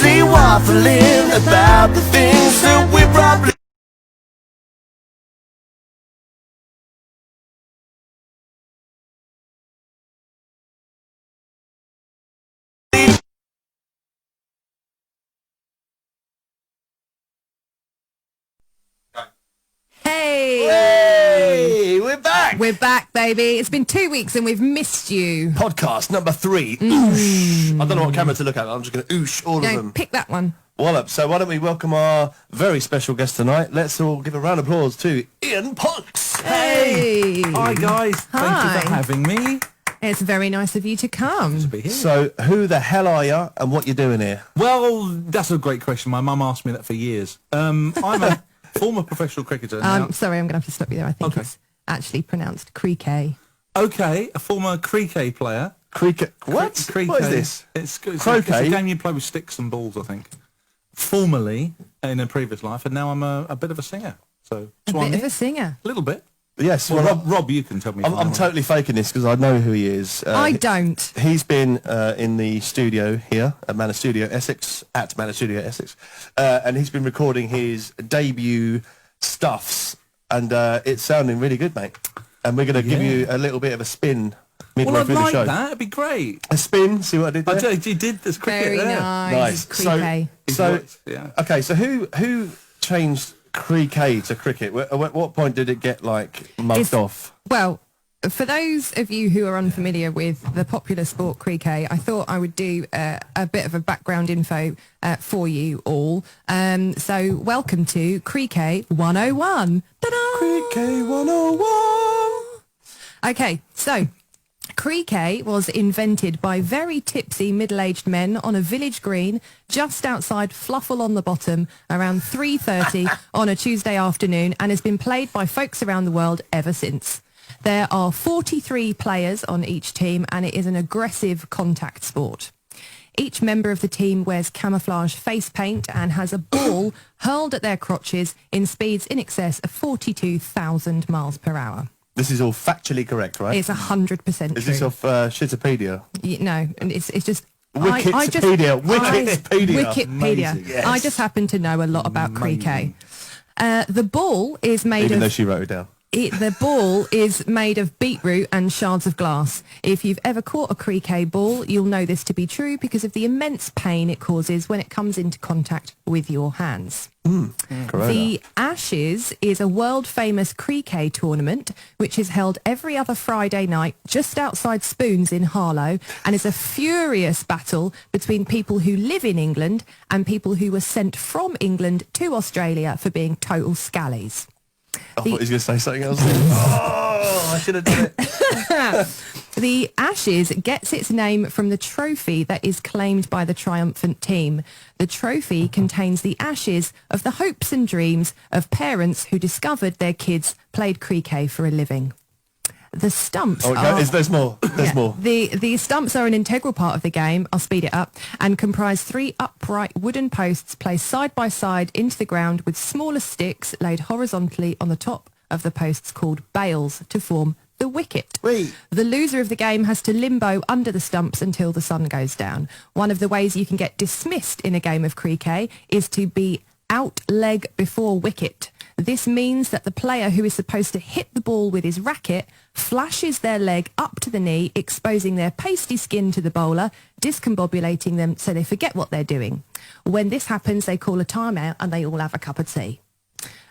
endlessly waffling about the things that we probably Hey, we're back. we're back, baby. It's been 2 weeks and we've missed you. Podcast number 3. Oosh. I don't know what camera to look at. I'm just going to oosh all of No, them. pick that one. Wallop. So why don't we welcome our very special guest tonight? Let's all give a round of applause to Ian Pont. Hey. Hi guys, thank you for Hi. having me. It's very nice of you to come. To be here. So who the hell are you and what you doing here? Well, that's a great question. My mum asked me that for years. I'm a former professional cricketer. Now. Sorry, I'm going to have to stop you there. I think Okay. it's actually pronounced cricket. Okay, a former cricket player. Cricket. What? Cricket. What is this? It's Croquet? a game you play with sticks and balls, I think. Formerly, in a previous life, and now I'm a bit of a singer. So, A so I'm bit of here. a singer. A little bit. Yes. Well, Well, Rob, you can tell me. if I'm wrong. totally faking this because I know who he is. I don't. He's been in the studio here at Manor Studio Essex, and he's been recording his debut stuffs, and it's sounding really good, mate. And we're going to give you a little bit of a spin midway Well, I'd through the like show. that. It'd be great. A spin, see what I did there? You did this cricket Very there. nice. Cricket. So, Yeah. okay, so who changed cricket to cricket? At what point did it get like mugged It's- off? Well, for those of you who are unfamiliar with the popular sport cricket, I thought I would do a bit of a background info for you all. So welcome to Cricket 101. Ta-da! Cricket 101. Okay, so cricket was invented by very tipsy middle-aged men on a village green just outside Fluffle-on-the-Bottom around 3:30 on a Tuesday afternoon and has been played by folks around the world ever since. There are 43 players on each team and it is an aggressive contact sport. Each member of the team wears camouflage face paint and has a ball hurled at their crotches in speeds in excess of 42,000 miles per hour. This is all factually correct, right? It's 100% true. Is this off Shitopedia? No, and it's just... Wikipedia. Wikipedia. Wikipedia. Amazing. Yes. I just happen to know a lot about cricket. The ball is made Even though of... she wrote it down. The ball is made of beetroot and shards of glass. If you've ever caught a cricket ball, you'll know this to be true because of the immense pain it causes when it comes into contact with your hands. Corona. The Ashes is a world-famous cricket tournament which is held every other Friday night just outside Spoons in Harlow and is a furious battle between people who live in England and people who were sent from England to Australia for being total scallies. I thought he was going to say something else. Oh, I should have done it. The Ashes gets its name from the trophy that is claimed by the triumphant team. The trophy contains the ashes of the hopes and dreams of parents who discovered their kids played cricket for a living. The stumps are... There's more. There's more. The stumps are an integral part of the game, I'll speed it up, and comprise 3 upright wooden posts placed side by side into the ground with smaller sticks laid horizontally on the top of the posts called bails to form the wicket. Wait. The loser of the game has to limbo under the stumps until the sun goes down. One of the ways you can get dismissed in a game of cricket is to be out leg before wicket. This means that the player who is supposed to hit the ball with his racket flashes their leg up to the knee, exposing their pasty skin to the bowler, discombobulating them so they forget what they're doing. When this happens, they call a timeout and they all have a cup of tea.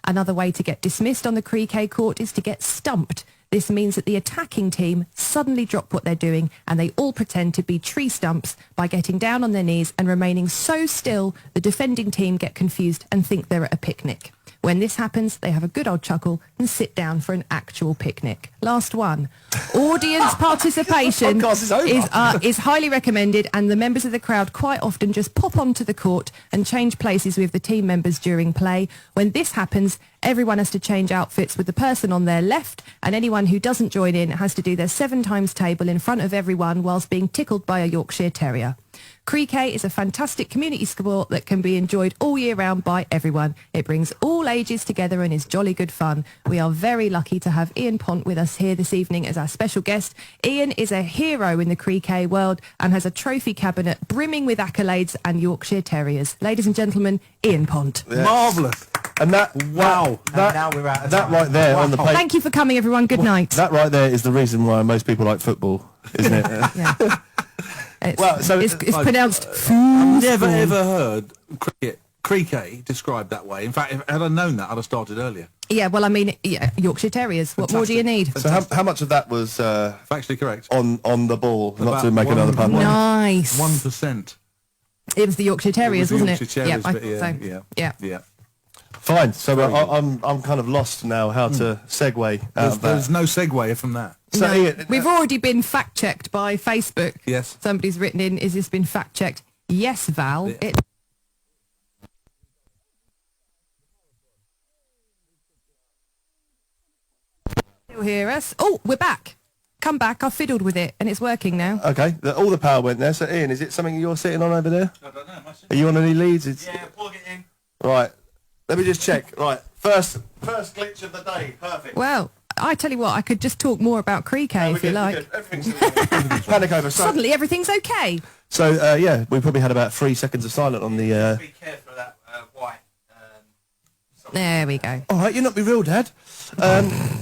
Another way to get dismissed on the cricket court is to get stumped. This means that the attacking team suddenly drop what they're doing and they all pretend to be tree stumps by getting down on their knees and remaining so still the defending team get confused and think they're at a picnic. When this happens, they have a good old chuckle and sit down for an actual picnic. Last one. Audience participation Podcast is over. is highly recommended and the members of the crowd quite often just pop onto the court and change places with the team members during play. When this happens, everyone has to change outfits with the person on their left and anyone who doesn't join in has to do their 7 times table in front of everyone whilst being tickled by a Yorkshire Terrier. Cricket is a fantastic community sport that can be enjoyed all year round by everyone. It brings all ages together and is jolly good fun. We are very lucky to have Ian Pont with us here this evening as our special guest. Ian is a hero in the cricket world and has a trophy cabinet brimming with accolades and Yorkshire Terriers. Ladies and gentlemen, Ian Pont. Yes. Marvellous. And that, Wow. Now we're out of that time. right there on the page. Thank you for coming, everyone. Good night. That right there is the reason why most people like football, isn't it? Yeah. It's, Well, so- it's pronounced I've never foosball. ever heard cricket described that way. In fact, had I known that, I'd have started earlier. Yeah, well, I mean, yeah, Yorkshire Terriers. What more do you need? So how much of that was Factually correct. on the ball? Not About to make another pun. Nice. 1%. It was the Yorkshire Terriers, It was the wasn't Yorkshire it? Terriers, I but thought so. yeah. Yeah. Fine. So Very good. I'm kind of lost now how to segue out of that. There's no segue from that. So No, Ian, we've already been fact-checked by Facebook. Yes. Somebody's written in, is this been fact-checked? Yes, Val. Yeah. It. Still hear us? Oh, we're back. Come back. I fiddled with it and it's working now. okay, all the power went there. So Ian, is it something you're sitting on over there? I don't know. Are you on any leads? Yeah, plug it in. Right. Let me just check. Right. First glitch of the day. Perfect. Well, I tell you what, I could just talk more about cricket We're if you good, we're like. good. Everything's panic over. Suddenly everything's okay. So yeah, we probably had about 3 seconds of silence on the. Be careful of that white. There we go. All right, you're not be real, Dad.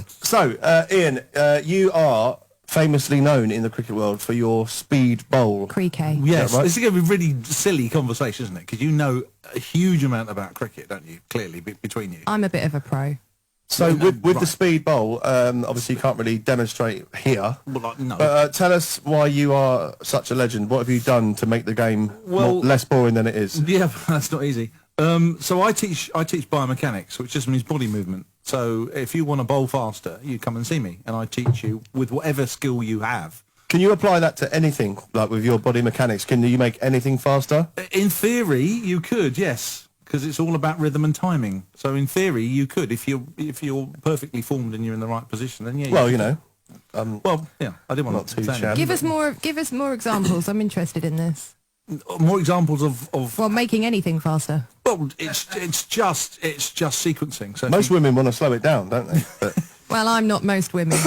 So Ian, you are famously known in the cricket world for your speed bowl. Cricket. Yes, right? this is going to be a really silly conversation, isn't it? Because you know a huge amount about cricket, don't you? Clearly, between you. I'm a bit of a pro. So with the right. speed bowl, obviously you can't really demonstrate here. Well, like, no. But tell us why you are such a legend. What have you done to make the game Well- less boring than it is? Yeah, that's not easy. So I teach biomechanics, which just means body movement. So if you want to bowl faster, you come and see me, and I teach you with whatever skill you have. Can you apply that to anything, like with your body mechanics? Can you make anything faster? In theory, you could, yes, because it's all about rhythm and timing. So in theory, you could if you're perfectly formed and you're in the right position. Then yeah. Well, you you know, Well, yeah, I didn't want not to too say shabby. Give us more examples. I'm interested in this. more examples of. Well, making anything faster. Well, it's just sequencing. So if most you- women want to slow it down, don't they? But Well, I'm not most women.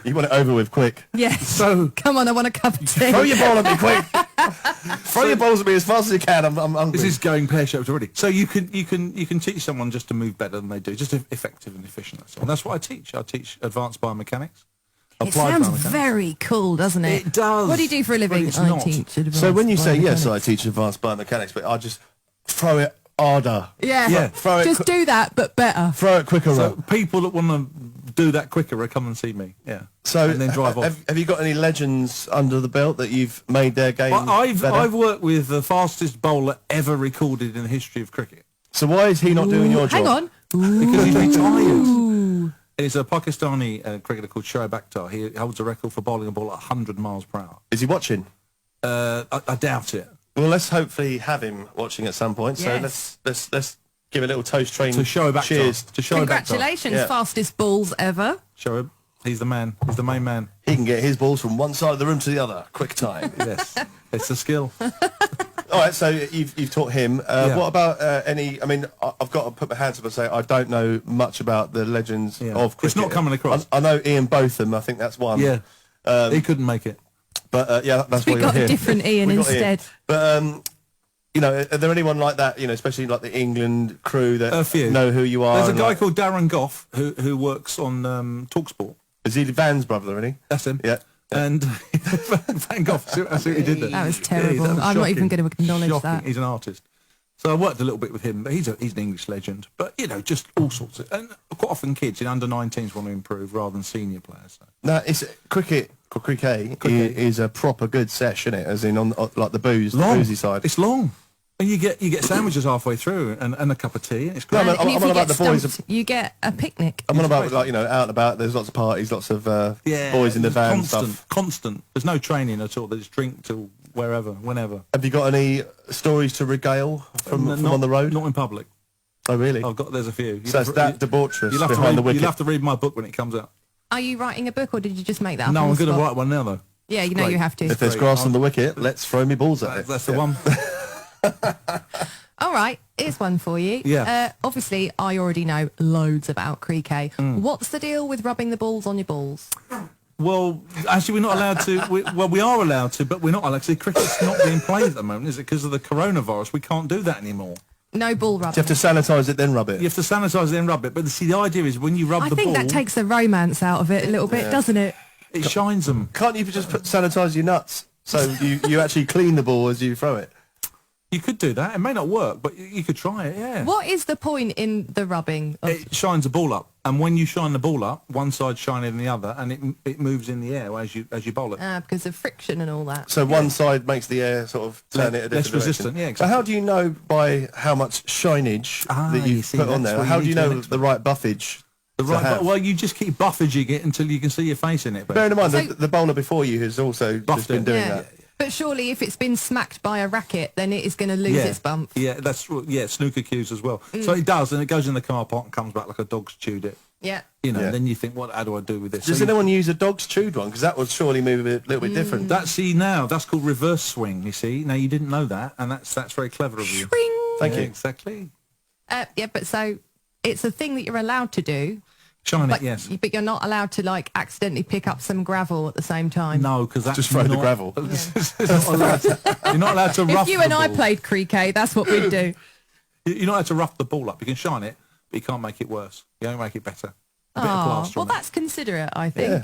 you want it over with quick. Yes. So Come on, I want a cup of tea. Throw your ball at me quick. Throw your balls at me as fast as you can. I'm hungry. this is going pear-shaped already. So you can teach someone just to move better than they do, just effective and efficient. That's all. And that's what I teach. I teach advanced biomechanics. It Applied sounds biomechanics. very cool, doesn't it? It does, What do you do for a but living? it's I not. teach advanced So when you say yes, biomechanics. I teach advanced biomechanics, but I just throw it harder. Yeah. Yeah. Throw it Just do that, but better. Throw it quicker. So up. people that want to do that quicker, come and see me. Yeah. So and then drive off. have you got any legends under the belt that you've made their game I've better? worked with the fastest bowler ever recorded in the history of cricket So why is he not doing your job? Hang on. because he's retired. It's a Pakistani cricketer called Shoaib Akhtar. He holds a record for bowling a ball at 100 miles per hour. Is he watching? I doubt it. Well, let's hopefully have him watching at some point. Yes. So let's give a little Toast Train. To Shoaib Akhtar. Cheers. To Shoaib Akhtar. Congratulations, Yeah. fastest balls ever. Shoaib. He's the man. He's the main man. He can get his balls from one side of the room to the other. Quick time. Yes. It's a skill. All right, so you've taught him. Yeah. What about any? I mean, I've got to put my hands up and say I don't know much about the legends Yeah. of It's cricket. not coming across. I know Ian Botham. I think that's one. Yeah. He couldn't make it. But yeah, that's We why you're got a here. different Ian We got instead. But you know, are there anyone like that? You know, especially like the England crew that A few. know who you are. There's a and, guy like, called Darren Goff who works on TalkSport. Is he Van's brother? Isn't he? That's him. Yeah. And Van Gogh, I see what he did there. That was Yeah, terrible. that was I'm not even shocking. going to acknowledge Shocking. that. He's an artist. So I worked a little bit with him, but he's an English legend. But, you know, just all sorts of... And quite often kids in under-19s want to improve rather than senior players. So. No, it's cricket. Cricket is a proper good sesh, isn't it? As in on like the boozy side. It's long. And you get sandwiches halfway through and a cup of tea. And it's great. No, And I'm if on you about get the boys. stumped, you get a picnic. I'm on about like, you know, out and about. There's lots of parties, lots of boys in the van and stuff. Constant. There's no training at all. They just drink till wherever, whenever. Have you got any stories to regale from on the road? Not in public. Oh, really? There's a few. So it's that debaucherous You'll behind the wicket. have to read my book when it comes out. Are you writing a book or did you just make that up No, on I'm the going to spot? write one now, though. Yeah, you know you have to. If there's grass on the wicket, let's throw me balls at it. That's the one. All right, here's one for you. Yeah. Obviously, I already know loads about cricket. What's the deal with rubbing the balls on your balls? Well, actually, we're not allowed to. We are allowed to, but we're not allowed to. Cricket's not being played at the moment, is it? Because of the coronavirus, we can't do that anymore. No ball rubbing. You have to sanitise it, then rub it. You have to sanitise it, then rub it. But see, the idea is when you rub I the ball, think that takes the romance out of it a little bit, doesn't it? it shines them. Can't you just sanitise your nuts so you actually clean the ball as you throw it? You could do that. It may not work, but you could try it, yeah. What is the point in the rubbing? It shines the ball up. And when you shine the ball up, one side's shining than the other, and it moves in the air as you bowl it. Because of friction and all that. So one side makes the air sort of turn it a different Less direction. resistant, yeah, So exactly. how do you know by how much shinage that you you see, put on that's there? where How you do you need to know mix the right buffage The to right, have? well, you just keep buffaging it until you can see your face in it. Bearing in mind, So- the bowler before you has also just Buffed been it. doing Yeah. that. But surely if it's been smacked by a racket, then it is going to lose its bump. Yeah, that's snooker cues as well. So it does, and it goes in the car park and comes back like a dog's chewed it. Yeah. You know, Yeah. then you think, how do I do with this? Does So anyone use a dog's chewed one? Because that would surely move a little bit different. that's called reverse swing. You see, now you didn't know that, and that's very clever of you. Ring. Thank Yeah, you. exactly. Yeah, but so it's a thing that you're allowed to do, Shine but, it, yes. but you're not allowed to like accidentally pick up some gravel at the same time. No, because that's Just throw the not- gravel. it's not allowed to- you're not allowed to rough If you the and I ball. played cricket, that's what we'd do. You're not allowed to rough the ball up. You can shine it, but you can't make it worse. You don't make it better. A bit of Oh, plaster well, on it. that's considerate, I think. Yeah.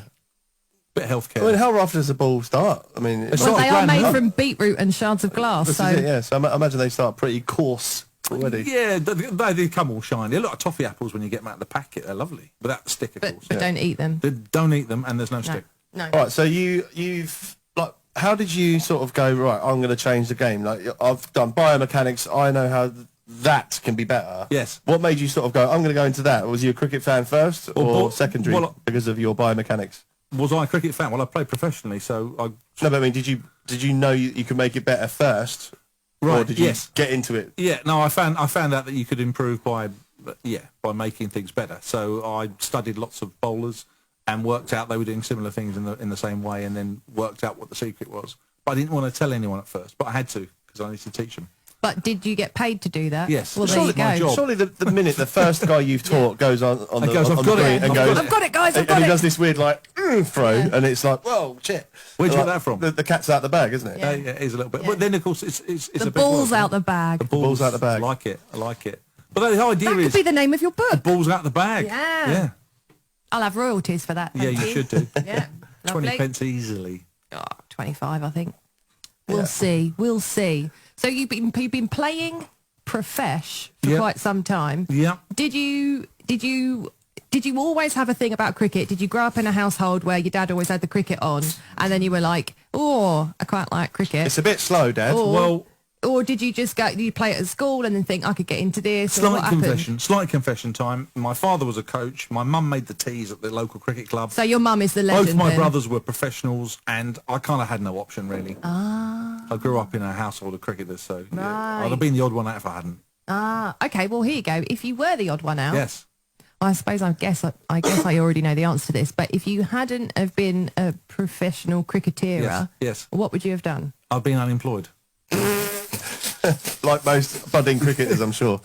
Bit of healthcare. I mean, how rough does the ball start? I mean, It's Well, not they a are grand made up. from beetroot and shards of glass, this so is it, yeah. So I imagine they start pretty coarse already. Yeah, they come all shiny. A lot of toffee apples when you get them out of the packet, they're lovely. Without the stick, of but course. don't eat them. They don't eat them, and there's no No, stick. no. All right, so you've like, how did you sort of go, right, I'm going to change the game? Like, I've done biomechanics, I know how that can be better. Yes. What made you sort of go, I'm going to go into that? Was you a cricket fan first or Well, secondary well, because of your biomechanics? Was I a cricket fan? Well, I played professionally, so I... No, but I mean, did you know you could make it better first? Or Right, did you yes. get into it? Yeah, no, I found out that you could improve by making things better. So I studied lots of bowlers and worked out they were doing similar things in the same way, and then worked out what the secret was. But I didn't want to tell anyone at first, but I had to because I needed to teach them. But did you get paid to do that? Yes. Well, there Surely you my go. job. Surely the minute the first guy you've taught goes on the, goes, on "I've the got it, green and I've goes, got I've got it, guys, I've and got he it. does this weird like throw, and it's like, whoa, shit. Where'd you Like, get that from? The cat's out the bag, isn't it? Yeah. Yeah, it is a little bit. Yeah. But then, of course, it's The a big ball's word. out the bag. The ball's out the bag. I like it. But the idea That is could be the name of your book. ball's out the bag. Yeah. Yeah. I'll have royalties for that. Yeah, thank you should do. Yeah. 20 Lovely. pence easily. Oh, 25, I think. We'll see. We'll see. So you've been playing profesh for Yeah. quite some time. Yeah. Did you always have a thing about cricket? Did you grow up in a household where your dad always had the cricket on, and then you were like, "Oh, I quite like cricket"? It's a bit slow, Dad. Or did you just go? You play it at school and then think I could get into this? Or what happened? Slight confession time. My father was a coach. My mum made the teas at the local cricket club. So your mum is the legend. Both my then. brothers were professionals, and I kind of had no option really. I grew up in a household of cricketers, so yeah, I'd have been the odd one out if I hadn't. Okay. Well, here you go. If you were the odd one out, Yes. I suppose I guess I already know the answer to this. But if you hadn't have been a professional cricketer, Yes. what would you have done? I've been unemployed. Like most budding cricketers, I'm sure.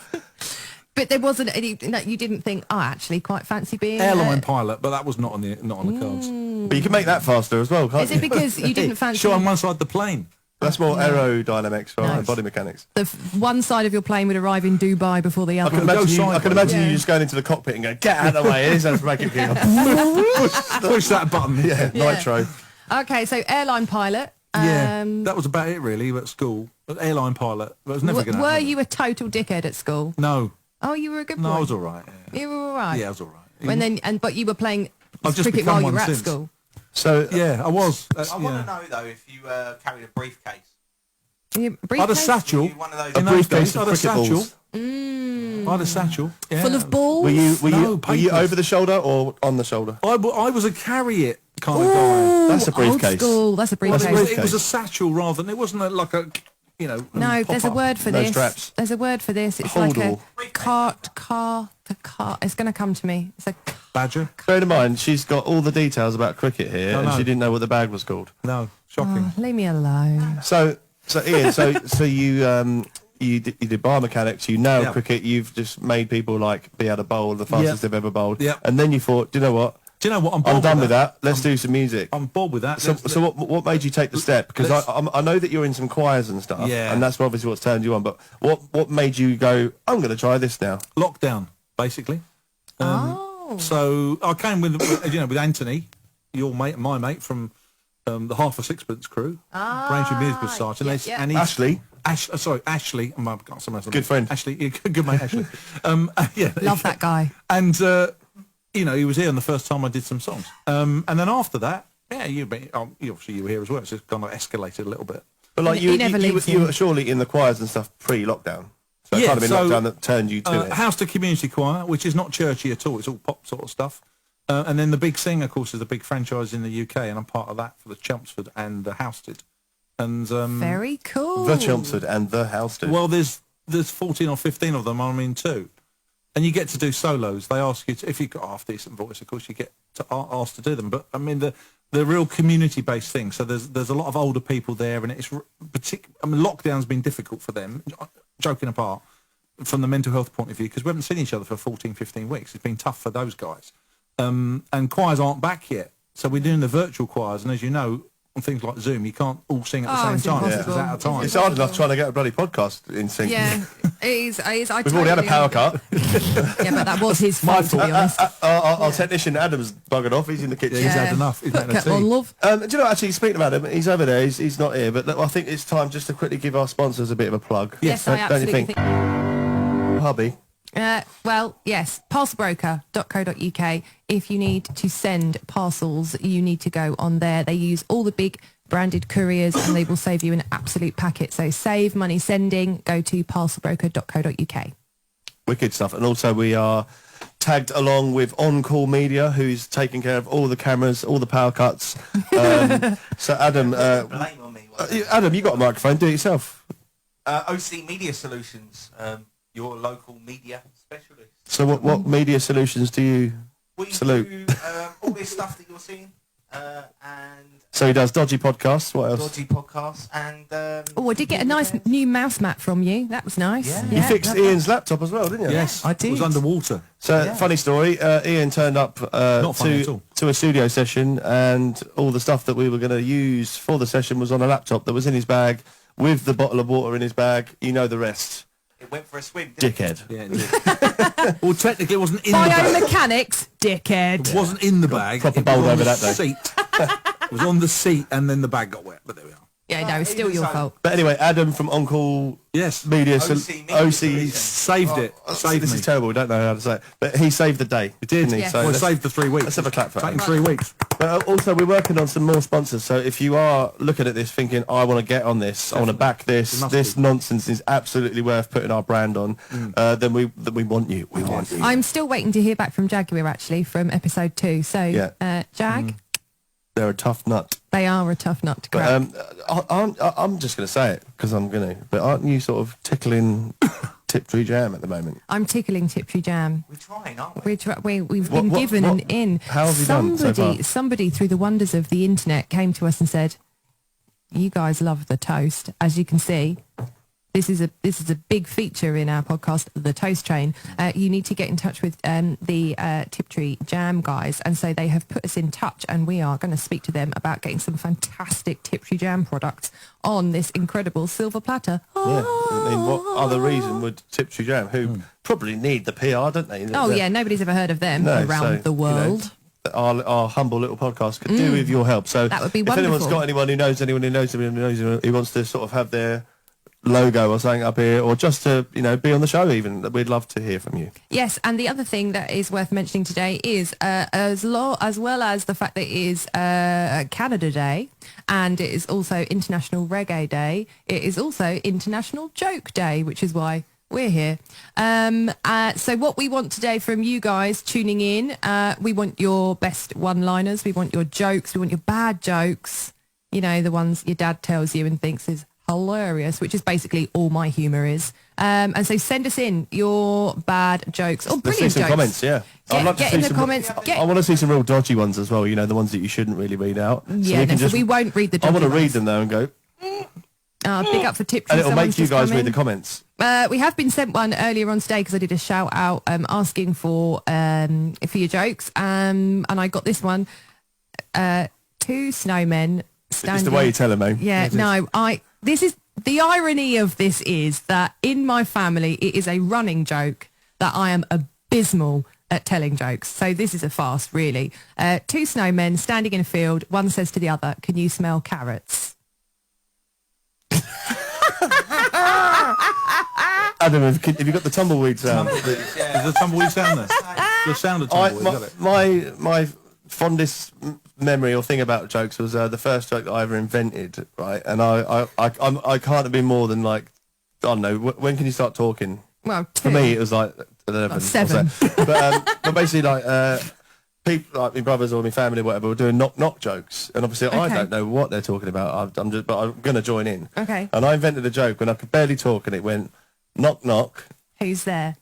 But there wasn't any. No, you didn't think. Oh, I actually quite fancy being Airline pilot, but that was not on the cards. But you can make that faster as well, can't Is you? it because you didn't fancy Sure, on one side of the plane. That's more aerodynamics rather than Nice. body mechanics. one side of your plane would arrive in Dubai before the I other? can imagine, go I can sideways. imagine you Yeah. just going into the cockpit and going, get out of the way, here's how to make it go. Push that button. Yeah, Yeah. nitro. Okay, so airline pilot. Yeah, that was about it really at school. But airline pilot, but it was never going to Were happen. you a total dickhead at school? No. Oh, you were a good boy. No, I was all right. Yeah, You were all right. yeah I was all right. But you were playing I've just cricket become while you one were at since. school. So, Yeah, I was. I want to know though if you carried a briefcase. You I had a briefcase? satchel. You one of those. a In those briefcase days, I of had a cricket satchel. balls. I had a satchel. Yeah. Full of balls. Were you No, were you papers. over the shoulder or on the shoulder? I was a carry it kind of guy. That's a Old briefcase. school. That's a briefcase. briefcase. It was a satchel rather than it wasn't like a No, there's a pop-up. word for No this. straps. There's a word for this. It's Hold like all. a cart. It's going to come to me. It's a Badger. Bear in mind, she's got all the details about cricket here, and know. she didn't know what the bag was called. No, shocking. Oh, leave me alone. So Ian, so you did biomechanics, you nailed Yeah. cricket, you've just made people like be able to bowl the fastest Yeah. they've ever bowled, Yeah. and then you thought, do you know what? Do you know what? I'm bored I'm done with that. Let's do some music. I'm bored with that. So what made you take the step? Because I know that you're in some choirs and stuff, Yeah. and that's obviously what's turned you on. But what made you go, I'm going to try this now? Lockdown, basically. Oh. So I came with Anthony, your mate, my mate from the Half a Sixpence crew, Braintree Musical Society, and he's Ashley. Ashley, I've got someone else. Good friend. Ashley, yeah, good mate, Ashley. Yeah, Love that guy. and he was here on the first time I did some songs. And then after that, yeah, you obviously you were here as well. So it's kind of escalated a little bit. But like He never leaves you him. were surely in the choirs and stuff pre-lockdown. So it Yeah, kind of been so, lockdown that turned you to it. House to Community Choir, which is not churchy at all. It's all pop sort of stuff. And then the Big Sing, of course, is a big franchise in the UK, and I'm part of that for the Chelmsford and the Housted. And Very cool. The Chelmsford and the Houston. well, there's 14 or 15 of them. I'm in 2, and you get to do solos. They ask you to, if you've got a half decent voice, of course, you get to asked to do them. But I mean the real community-based thing. So there's a lot of older people there, and it's lockdown's been difficult for them. Joking apart, from the mental health point of view, because we haven't seen each other for 14, 15 weeks. It's been tough for those guys. And choirs aren't back yet. So we're doing the virtual choirs, and as you know, on things like Zoom, you can't all sing at the same it's time. impossible. It's out of time. It's hard enough trying to get a bloody podcast in sync. Yeah, it is. We've already had a power cut. Yeah, but that was his fault, to be honest. Our technician Adam's buggered off. He's in the kitchen. He's had enough. He's had Get a on, tea. love. Do you know, actually, speaking of Adam, he's over there. He's not here, but look, I think it's time just to quickly give our sponsors a bit of a plug. Yes, I Don't you absolutely think? think. Hubby. Well, yes, parcelbroker.co.uk. If you need to send parcels, you need to go on there. They use all the big branded couriers, and they will save you an absolute packet. So save money sending. Go to parcelbroker.co.uk. Wicked stuff. And also we are tagged along with On Call Media, who's taking care of all the cameras, all the power cuts. So Adam, Blame on me. Adam, you got a microphone. Do it yourself. OC Media Solutions, your local media specialist. So what media solutions do you We salute? do all this stuff that you're seeing, and So he does dodgy podcasts. What else? dodgy podcasts, and Oh, I did get a nice new mouse mat from you. That was nice. Yeah. You fixed Ian's laptop as well, didn't you? Yes, I It was did. underwater. So funny story. Ian turned up Not funny at all. to a studio session, and all the stuff that we were going to use for the session was on a laptop that was in his bag with the bottle of water in his bag. You know the rest. it went for a swim. Didn't it? Dickhead. Yeah, it did. Well, technically, it wasn't in the bag. Biomechanics, dickhead. It wasn't in the bag. proper It was bowled on over the that day. seat. It was on the seat, and then the bag got wet. But there we are. Yeah, no, it's still your fault. But anyway, Adam from On Call Yes, Media. OC OC. saved it. Saved This me. is terrible. We don't know how to say it. But he saved the day. It did. Didn't he? Yeah. So Well, it let's- saved the 3 weeks. let's have a clap for Taking him. 3 weeks. But also, we're working on some more sponsors. So if you are looking at this thinking, I want to get on this, I want to back this, It must this be. nonsense is absolutely worth putting our brand on, then we want you. We want you. I'm still waiting to hear back from Jaguar, actually, from episode 2. So, Yeah. Jag, They're a tough nut. they are a tough nut to But crack. I'm just going to say it because I'm going to. But aren't you sort of tickling Tiptree Jam at the moment? I'm tickling Tiptree Jam. We're trying, aren't we? We've been given an in. How have you done so far? Somebody through the wonders of the internet came to us and said, "You guys love the toast, as you can see. This is a big feature in our podcast, the Toast Train. You need to get in touch with the Tiptree Jam guys." And so they have put us in touch, and we are going to speak to them about getting some fantastic Tiptree Jam products on this incredible silver platter. Yeah. I mean, what other reason would Tiptree Jam, who probably need the PR, don't they? Oh, yeah, nobody's ever heard of them No, around so, the world. Our humble little podcast could do with your help. So That would be if anyone's wonderful. got anyone who knows anyone who knows anyone who knows anyone who wants to sort of have their logo or something up here, or just to be on the show, even, we'd love to hear from you. Yes, and the other thing that is worth mentioning today is as well as the fact that it is Canada Day, and it is also International Reggae Day. It is also International Joke Day, which is why we're here. So what we want today from you guys tuning in, we want your best one-liners, we want your jokes, we want your bad jokes, the ones your dad tells you and thinks is hilarious, which is basically all my humour is. And so send us in your bad jokes or Let's see brilliant some jokes. comments, yeah. I'd like to Get see in the some, comments. I want to see some real dodgy ones as well, you know, the ones that you shouldn't really read out. Yeah, so we won't read the I dodgy want to read ones. them though and go, Big up for Tiptree. and it'll Someone's make you just guys come read in. the comments. We have been sent one earlier on today because I did a shout out asking for your jokes, and I got this one. 2 snowmen standing. It's the way you tell them, mate. Yeah, no, this is the irony of this is that in my family it is a running joke that I am abysmal at telling jokes. So this is a farce, really. 2 snowmen standing in a field. One says to the other, "Can you smell carrots?" Adam, have you got the tumbleweed sound? Is the tumbleweed sound there? The sound of tumbleweed, got it? My fondest memory or thing about jokes was the first joke that I ever invented, right? And I can't have been more than like, I don't know, when can you start talking? Well, 2. For me, it was like 11. Oh, 7. But basically, like, people like my brothers or my family or whatever were doing knock jokes, and obviously I Okay. don't know what they're talking about. I'm going to join in. Okay. And I invented a joke when I could barely talk, and it went knock knock, Who's there?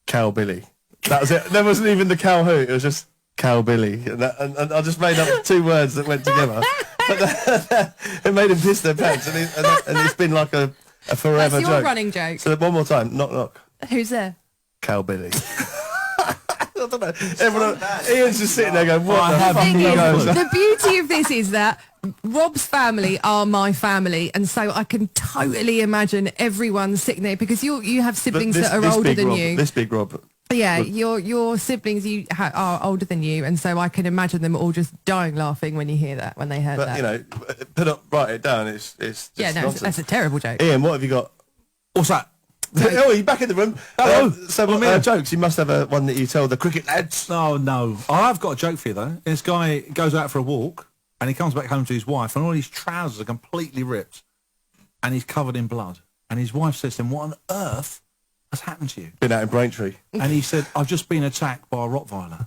cow Billy. That was it. There wasn't even the cow who. It was just cow Billy, and I just made up 2 words that went together. But it made them piss their pants, and it's been like a forever That's your joke. running joke. So one more time, knock knock, Who's there? cow Billy. I don't know. Everyone, Ian's just sitting there going, "What the fuck Thing is, goes on?" the beauty of this is that Rob's family are my family, and so I can totally imagine everyone sitting there because you have siblings that are older big than Rob, you. This big Rob. Yeah, your siblings are older than you, and so I can imagine them all just dying laughing when they heard But that. you know, write it down. It's just nonsense. that's a terrible joke. Ian, what have you got? What's that? Oh, you're back in the room. Hello. So jokes. You must have one that you tell the cricket lads. Oh, no. I've got a joke for you, though. This guy goes out for a walk, and he comes back home to his wife, and all his trousers are completely ripped, and he's covered in blood. And his wife says to him, "What on earth has happened to you?" Been out in Braintree. And he said, "I've just been attacked by a Rottweiler."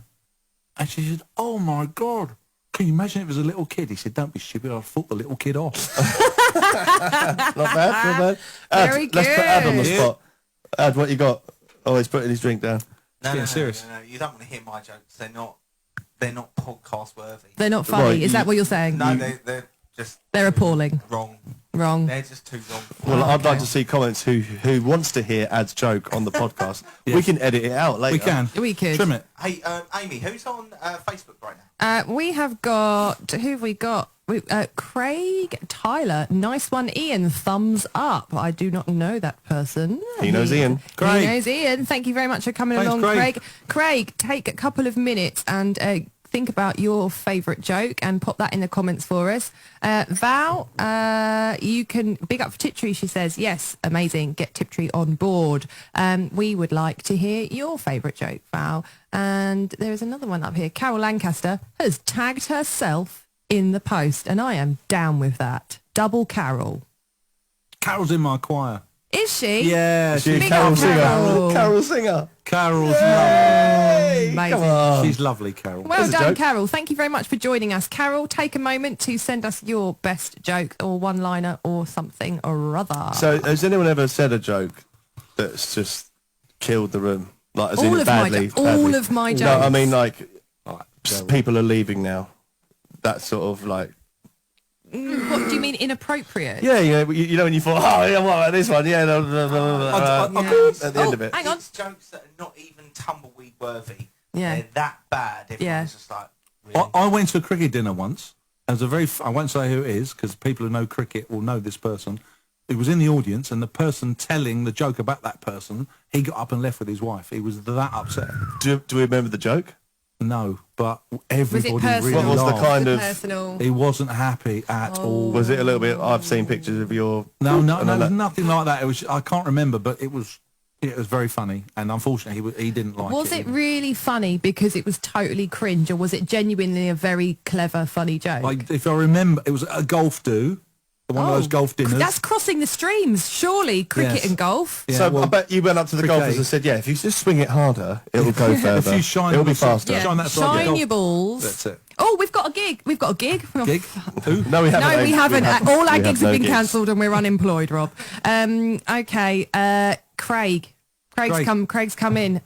And she said, "Oh, my God. Can you imagine if it was a little kid?" He said, "Don't be stupid. I fought the little kid off." Not bad. Ad, Very let's put Ad on the good. spot. Ad, what you got? Oh, he's putting his drink down. No, serious. no, you don't want to hear my jokes. They're not podcast worthy. They're not funny. Right, Is that what you're saying? No, they're just They're appalling. wrong. Wrong. They're just too wrong. Well, Oh, I'd like okay. to see comments who wants to hear Ad's joke on the podcast. Yes. We can edit it out later. We can. We could. Trim it. Hey, Amy, who's on Facebook right now? We have got who have we got? Craig Tyler, nice one. Ian, thumbs up. I do not know that person. He knows Ian. Craig. He knows Ian. Thank you very much for coming Thanks, along, Craig. Craig, take a couple of minutes and think about your favourite joke and pop that in the comments for us. Val, you can big up for Tiptree. She says, yes, amazing. Get Tiptree on board. We would like to hear your favourite joke, Val. And there is another one up here. Carol Lancaster has tagged herself in the post, and I am down with that. Double Carol. Carol's in my choir. Is she? Yeah, She a Big Carol up, singer. Carol. Carol singer. Carol's lovely. Hey, Amazing. come on. She's lovely, Carol. Well There's a done, joke. Carol. Thank you very much for joining us. Carol, take a moment to send us your best joke or one-liner or something or other. So, has anyone ever said a joke that's just killed the room? Like, as in all it of badly? my all of my jokes. No, I mean, like, Joe. people are leaving now. That sort of like... What do you mean inappropriate? Yeah, you know when you thought, oh, yeah, what about this one? Yeah, at the end of it. Hang on. It's jokes that are not even tumbleweed worthy. Yeah. They're that bad. Everyone's Yeah. just like, really? I went to a cricket dinner once. It was I won't say who it is because people who know cricket will know this person. It was in the audience, and the person telling the joke about that person, he got up and left with his wife. He was that upset. Do we remember the joke? No, but everybody personal? really What was the laughed. kind of... Personal. He wasn't happy at all. Was it a little bit... I've seen pictures of your... No, and it all was that. nothing like that. It was I can't remember, but it was very funny, and unfortunately he didn't like it. Was it really funny because it was totally cringe, or was it genuinely a very clever, funny joke? Like, if I remember, it was at a golf do, One of those golf dinners. That's crossing the streams, surely. Cricket Yes. and golf. Yeah, So well, I bet you went up to the cricket. golfers and said, yeah, if you just swing it harder, it'll go further. If you shine it'll be the- faster. Yeah. Shine that side of the Shine golf. your balls. That's it. Oh, we've got a gig. We've got a gig. Gig? Who? No, we haven't. No, we haven't. All our We gigs no have been gigs. cancelled and we're unemployed, Rob. Okay, Craig. Craig's come in.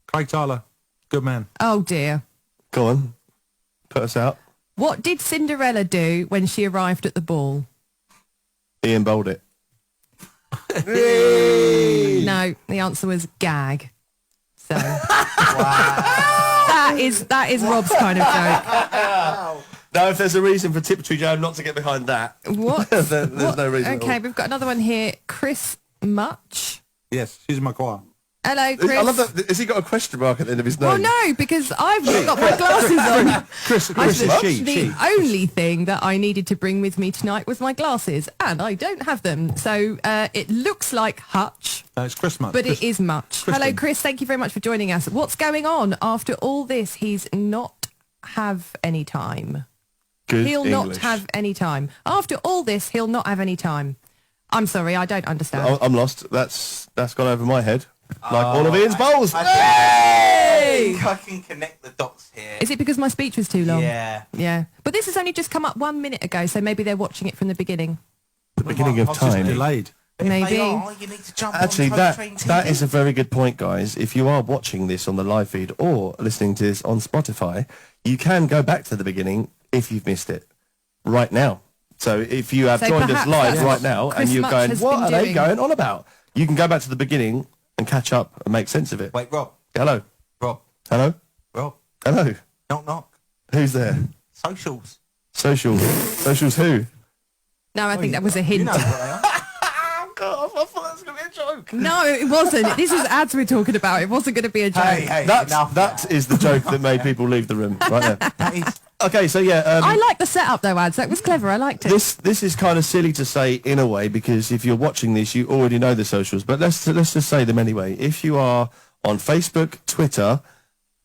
Craig Tyler. Good man. Oh, dear. Go on. Put us out. What did Cinderella do when she arrived at the ball? Ian bowled it. No, the answer was gag. So that is Rob's kind of joke. Now, if there's a reason for Tiptree Joe not to get behind that, What? there's no reason at Okay, all. we've got another one here. Chris Much. Yes, she's in my choir. Hello, Chris. I love that. Has he got a question mark at the end of his name? Well, no, because I've not got my glasses on. Chris I is said she. the only thing that I needed to bring with me tonight was my glasses, and I don't have them. So it looks like Hutch, It's Christmas. but it is Much. Kristen. Hello, Chris. Thank you very much for joining us. What's going on? After all this, he's not have any time. Good He'll English. not have any time. After all this, he'll not have any time. I'm sorry, I don't understand. I'm lost. That's gone over my head. Like all of Ian's bowls. I think I can connect the dots here. Is it because my speech was too long? Yeah. Yeah. But this has only just come up 1 minute ago, so maybe they're watching it from the beginning. The beginning of I've just time. Delayed. If Maybe. they are, you need to jump Actually, on Toast Train that TV. is a very good point, guys. If you are watching this on the live feed or listening to this on Spotify, you can go back to the beginning if you've missed it right now. So if you have So joined us perhaps live that's right what now Chris and you're Much going, has what been are they doing." going on about? You can go back to the beginning and catch up and make sense of it. Wait, Rob. Hello. Rob. Hello. Rob. Hello. Knock, knock. Who's there? Socials. Socials. Socials who? No, I think that was a hint. You know what they are. God, I thought that was going to be a joke. No, it wasn't. This is ads we're talking about. It wasn't going to be a joke. Hey, enough. That is the joke that made people leave the room right there. That is... Okay, so yeah. I like the setup though, ads. That was clever. I liked it. This is kind of silly to say in a way because if you're watching this, you already know the socials. But let's just say them anyway. If you are on Facebook, Twitter,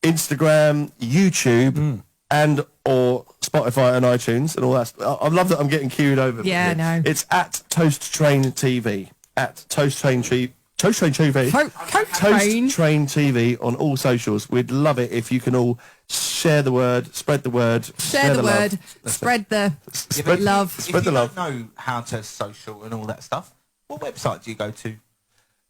Instagram, YouTube, and or Spotify and iTunes and all that. I love that I'm getting queued over. Yeah, I know. It's at Toast Train TV. At Toast Train TV. Toast Train TV. Toast Toast Train TV on all socials. We'd love it if you can all share the word, spread the word, Share the love. word. Spread the Spread love. Spread the love. If you don't know how to social and all that stuff, what website do you go to?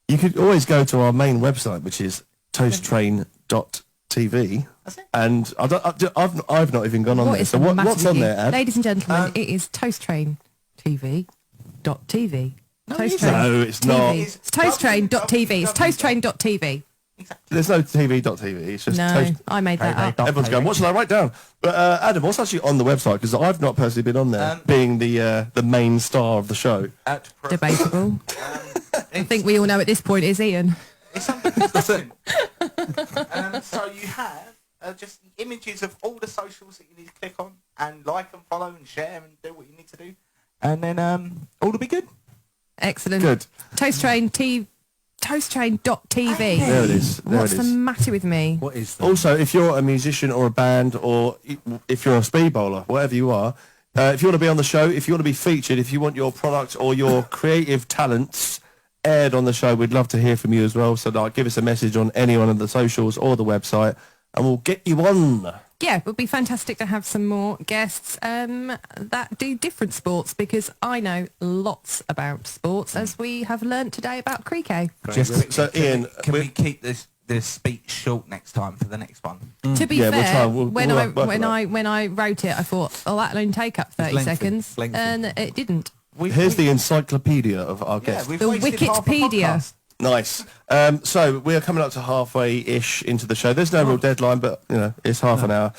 You could always go to our main website, which is toasttrain.tv. That's it. And I've not even gone on What there. is So the matter what's with on you? there, Ad? Ladies and gentlemen, it is Toast Train TV.tv. Toast Train No, it's not. TV. It's toasttrain.tv. It's toasttrain.tv. There's no TV.tv. It's just No, Toast. I made that up. Everyone's going, what should I write down? But Adam, what's actually on the website? Because I've not personally been on there, being the main star of the show. Debatable. I think we all know at this point is Ian. It's under discussion. So you have just the images of all the socials that you need to click on and like and follow and share and do what you need to do. And then all will be good. Excellent. Good. Toasttrain.tv. There it is. There What's it the is. matter with me? What is that? Also, if you're a musician or a band or if you're a speed bowler, whatever you are, if you want to be on the show, if you want to be featured, if you want your product or your creative talents aired on the show, we'd love to hear from you as well. So give us a message on any one of the socials or the website and we'll get you on. Yeah, it would be fantastic to have some more guests that do different sports because I know lots about sports as we have learnt today about cricket. Just quickly, So, Ian, can we keep this speech short next time for the next one? To be Yeah, we'll fair, try. We'll when work on that. I wrote it, I thought, oh, that'll only take up 30 lengthy, seconds, lengthy. and it didn't. Here's the encyclopedia of our guest. we've The wasted half a Wikipedia. podcast. Nice. So we are coming up to halfway-ish into the show. There's no real deadline, but it's half an hour.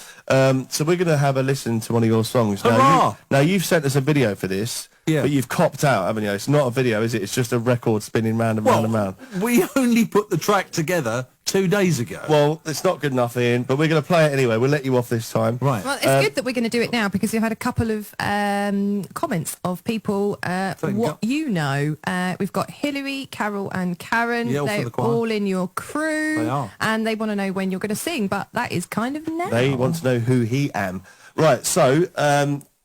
So we're going to have a listen to one of your songs. Hurrah! Now you've sent us a video for this, Yeah. but you've copped out, haven't you? It's not a video, is it? It's just a record spinning round and round and round. We only put the track together 2 days ago. Well, it's not good enough, Ian, but we're going to play it anyway. We'll let you off this time. Right. Well, it's good that we're going to do it now because we've had a couple of comments of people what you know. We've got Hillary, Carol and Karen. Yeah, all for They're the choir. all in your crew. They are. And they want to know when you're going to sing, but that is kind of now. They want to know who he am. Right, so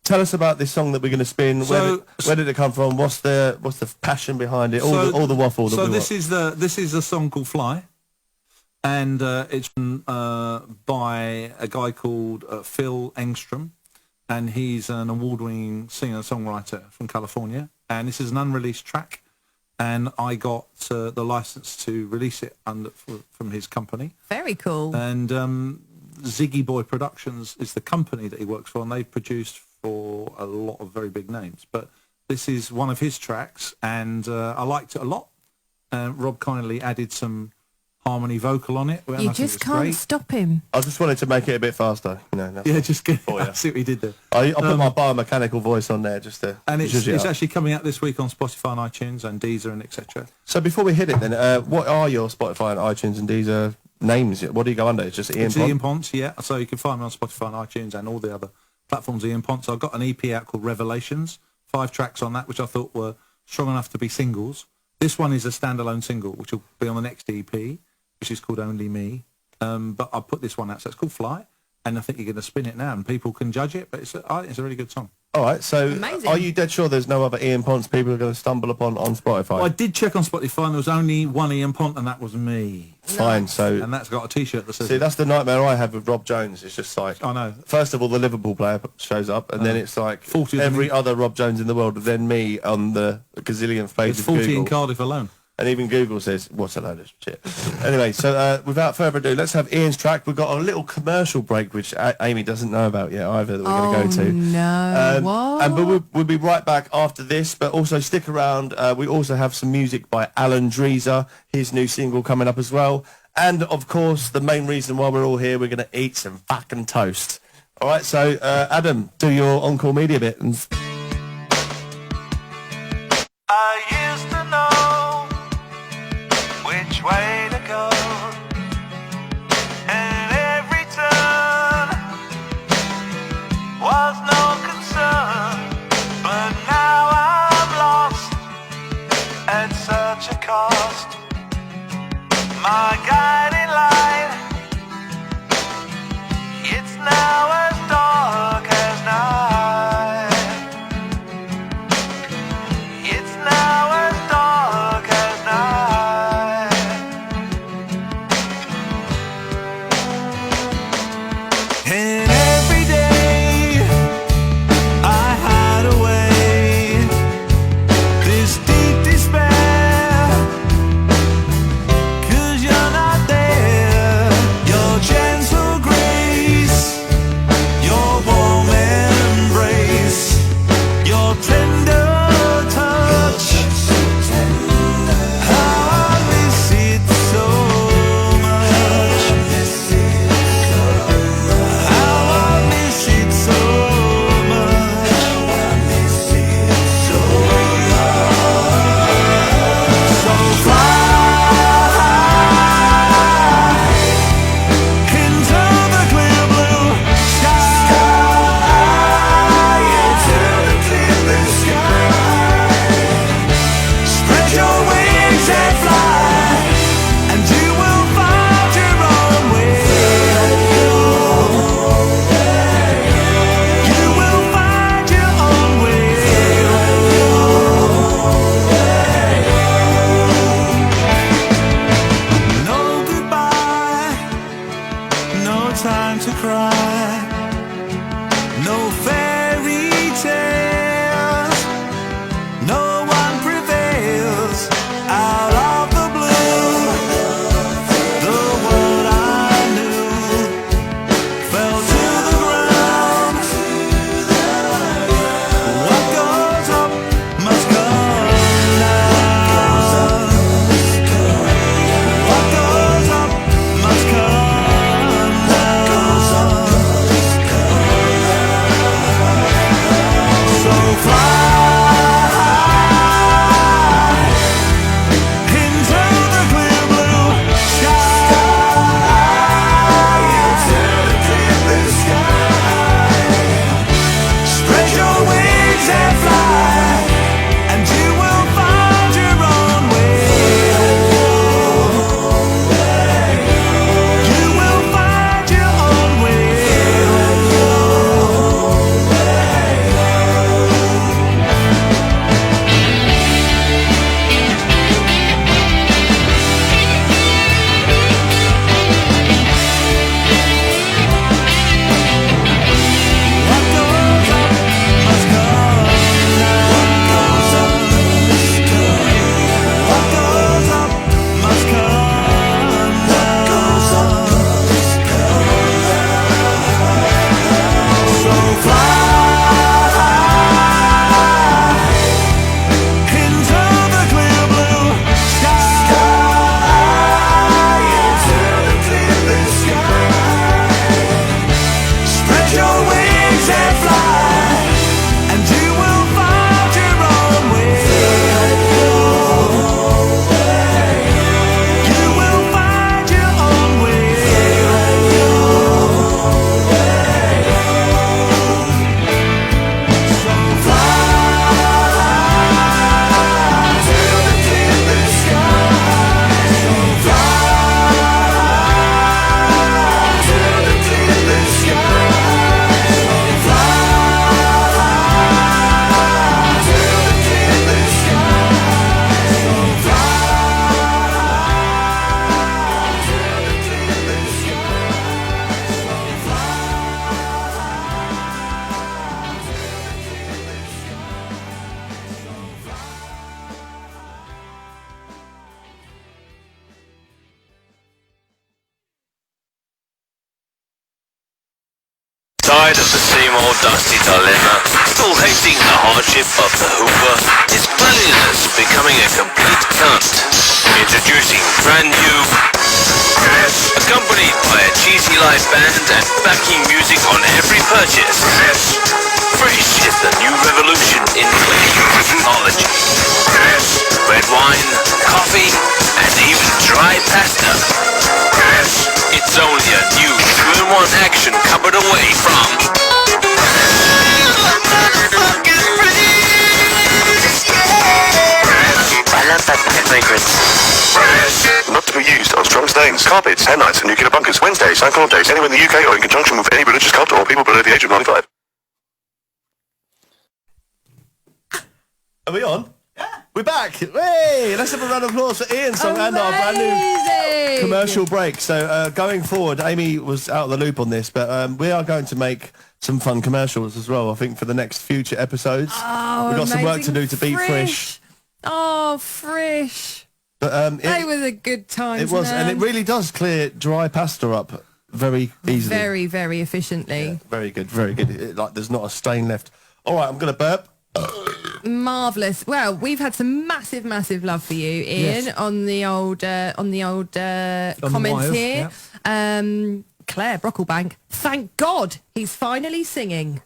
tell us about this song that we're going to spin. So- Where did it come from? What's the passion behind it? All the waffle. That So we this is a song called Fly, and it's by a guy called Phil Engstrom, and he's an award-winning singer-songwriter from California. And this is an unreleased track, and I got the license to release it from his company. Very cool. And Ziggy Boy Productions is the company that he works for, and they've produced for a lot of very big names. But this is one of his tracks, and I liked it a lot. Rob kindly added some harmony vocal on it. And I You think just it's can't great. stop him. I just wanted to make it a bit faster. That's Yeah, just get. for you. I see what he did there. I put my biomechanical voice on there just to. And zhuzh it it's up. actually coming out this week on Spotify and iTunes and Deezer and etc. So before we hit it, then, what are your Spotify and iTunes and Deezer names? What do you go under? It's just Ian It's Pont? Ian Ponts, yeah. So you can find me on Spotify and iTunes and all the other platforms. Ian Ponts. I've got an EP out called Revelations. 5 tracks on that, which I thought were strong enough to be singles. This one is a standalone single, which will be on the next EP, which is called Only Me. But I put this one out, so it's called Fly, and I think you're going to spin it now, and people can judge it. But I think it's a really good song. All right, so Amazing. are you dead sure there's no other Ian Ponts people are going to stumble upon on Spotify? Well, I did check on Spotify, and there was only one Ian Pont, and that was me. Fine, so And that's got a T-shirt that says. see, that's the nightmare I have with Rob Jones. It's just like, I know. first of all, the Liverpool player shows up, and then it's like 40 of every them. other Rob Jones in the world, and then me on the gazillionth page It's of 40 Google. in Cardiff alone. And even Google says, what's a load of shit. Anyway, so without further ado, let's have Ian's track. We've got a little commercial break, which Amy doesn't know about yet either, that we're going to go to. No, what? But we'll be right back after this, but also stick around. We also have some music by Alan Dreezer, his new single coming up as well. And, of course, the main reason why we're all here, we're going to eat some fucking toast. All right, so, Adam, do your on-call media bit. And I used to know which way to go, and every turn was no concern, but now I'm lost at such a cost. My guiding light, it's now as dark as night. It's now as dark as night. And every day I hide away this deep despair, 'cause you're not dusty dilemma, still hating the hardship of the Hoover, his cleanliness becoming a complete cunt. Introducing brand new, accompanied by a cheesy live band and backing music on every purchase. Fresh is the new revolution in flavor technology. Red wine, coffee, and even dry pasta. It's only a new 2-in-1 action cupboard away from... I love that fragrance. Not to be used on strong stains, carpets, hair nights, and nuclear bunkers. Wednesdays, and days, anywhere in the UK or in conjunction with any religious cult or people below the age of 95. Are we on? Yeah. We're back. Hey, let's have a round of applause for Ian's song and our brand new commercial break. So going forward, Amy was out of the loop on this, but we are going to make some fun commercials as well, I think, for the next future episodes. Oh, we've got some work to amazing. do to beat Frisch. Oh, Frisch. But It was a good time. it was, and it really does clear dry pasta up very easily. Very, very efficiently. Yeah, very good, very good. Like there's not a stain left. All right, I'm going to burp. Marvellous. Well, we've had some massive, massive love for you, Ian, Yes. on the old comments wires, here. Claire Brocklebank, thank God he's finally singing.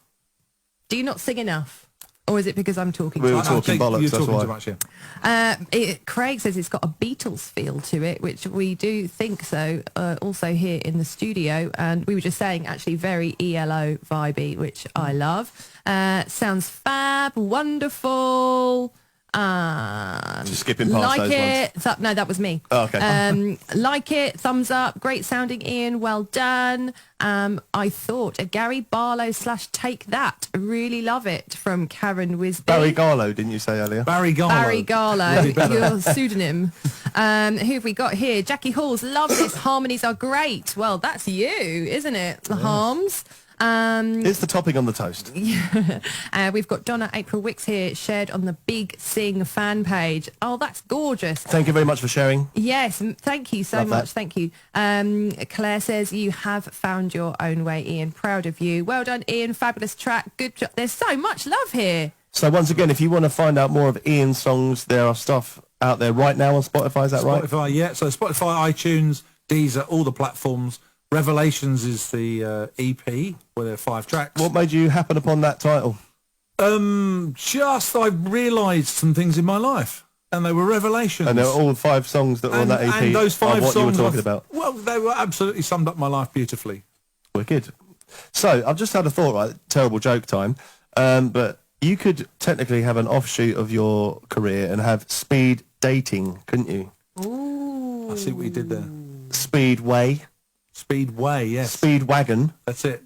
Do you not sing enough? Or is it because I'm talking We too were much? talking bollocks, You're that's talking why. too much, yeah. Craig says it's got a Beatles feel to it, which we do think so, also here in the studio. And we were just saying, actually, very ELO vibey, which I love. Sounds fab, wonderful. Just skipping past Like those it. No, that was me. Oh, okay. Like it. Thumbs up. Great sounding, Ian. Well done. I thought a Gary Barlow / Take That. Really love it from Karen Wisby. Barry Garlow, didn't you say earlier? Barry Garlow. Barry Garlow, your pseudonym. Who have we got here? Jackie Halls, love this. Harmonies are great. Well, that's you, isn't it? The harms. It's the topping on the toast. We've got Donna April Wicks here, shared on the Big Sing fan page. Oh, that's gorgeous. Thank you very much for sharing. Yes, thank you so Love much. that. Thank you. Claire says, you have found your own way, Ian. Proud of you. Well done, Ian. Fabulous track. Good job. There's so much love here. So once again, if you want to find out more of Ian's songs, there are stuff out there right now on Spotify, is that right? Spotify, yeah. So Spotify, iTunes, Deezer, all the platforms. Revelations is the EP, where there are 5 tracks. What made you happen upon that title? Just I realised some things in my life, and they were revelations. And they're all 5 songs that were on that EP and those 5 are what songs you were talking about. Well, they were absolutely summed up my life beautifully. Wicked. So I've just had a thought, right? Terrible joke time. But you could technically have an offshoot of your career and have speed dating, couldn't you? Ooh. I see what you did there. Speedway, Speedway, yes. Speedwagon, That's it.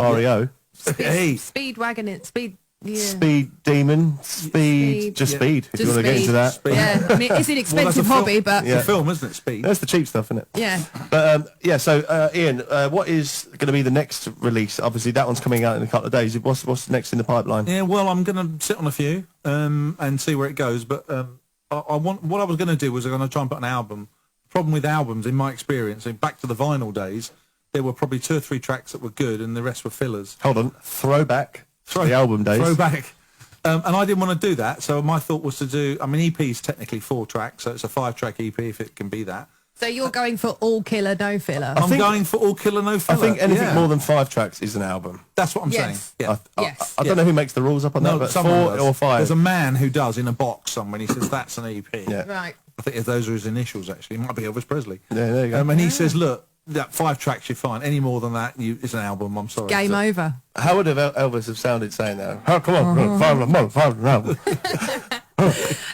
REO, Hey. Speedwagon, yeah. Speed Demon, Speed, just yeah. Speed, if you Just want to get into that. Speed. Yeah, I mean, it's an expensive hobby, but It's a film, isn't it? Speed. That's the cheap stuff, isn't it? yeah. But yeah, so Ian, what is going to be the next release? Obviously, that one's coming out in a couple of days. What's next in the pipeline? Yeah, well, I'm going to sit on a few and see where it goes. But what I was going to do was I'm going to try and put an album. Problem with albums, in my experience, back to the vinyl days, there were probably 2 or 3 tracks that were good, and the rest were fillers. Hold on, throwback to the album days. Throwback. And I didn't want to do that, so my thought was to do. I mean, EP is technically 4 tracks, so it's a 5-track EP if it can be that. So you're going for all killer, no filler. I'm think- going for all killer, no I filler. think anything yeah. more than 5 tracks is an album. That's what I'm Yes. saying. Yeah. Yes. I don't know who makes the rules up on that, but 4 someone does. or 5. There's a man who does in a box somewhere, and he says that's an EP. Yeah. Right. I think those are his initials, actually. It might be Elvis Presley. Yeah, there you go. And he says, look, that 5 tracks you're fine. Any more than that, it's an album. I'm sorry. Game So- over. How would have Elvis have sounded saying that? Oh, come on, 5 album.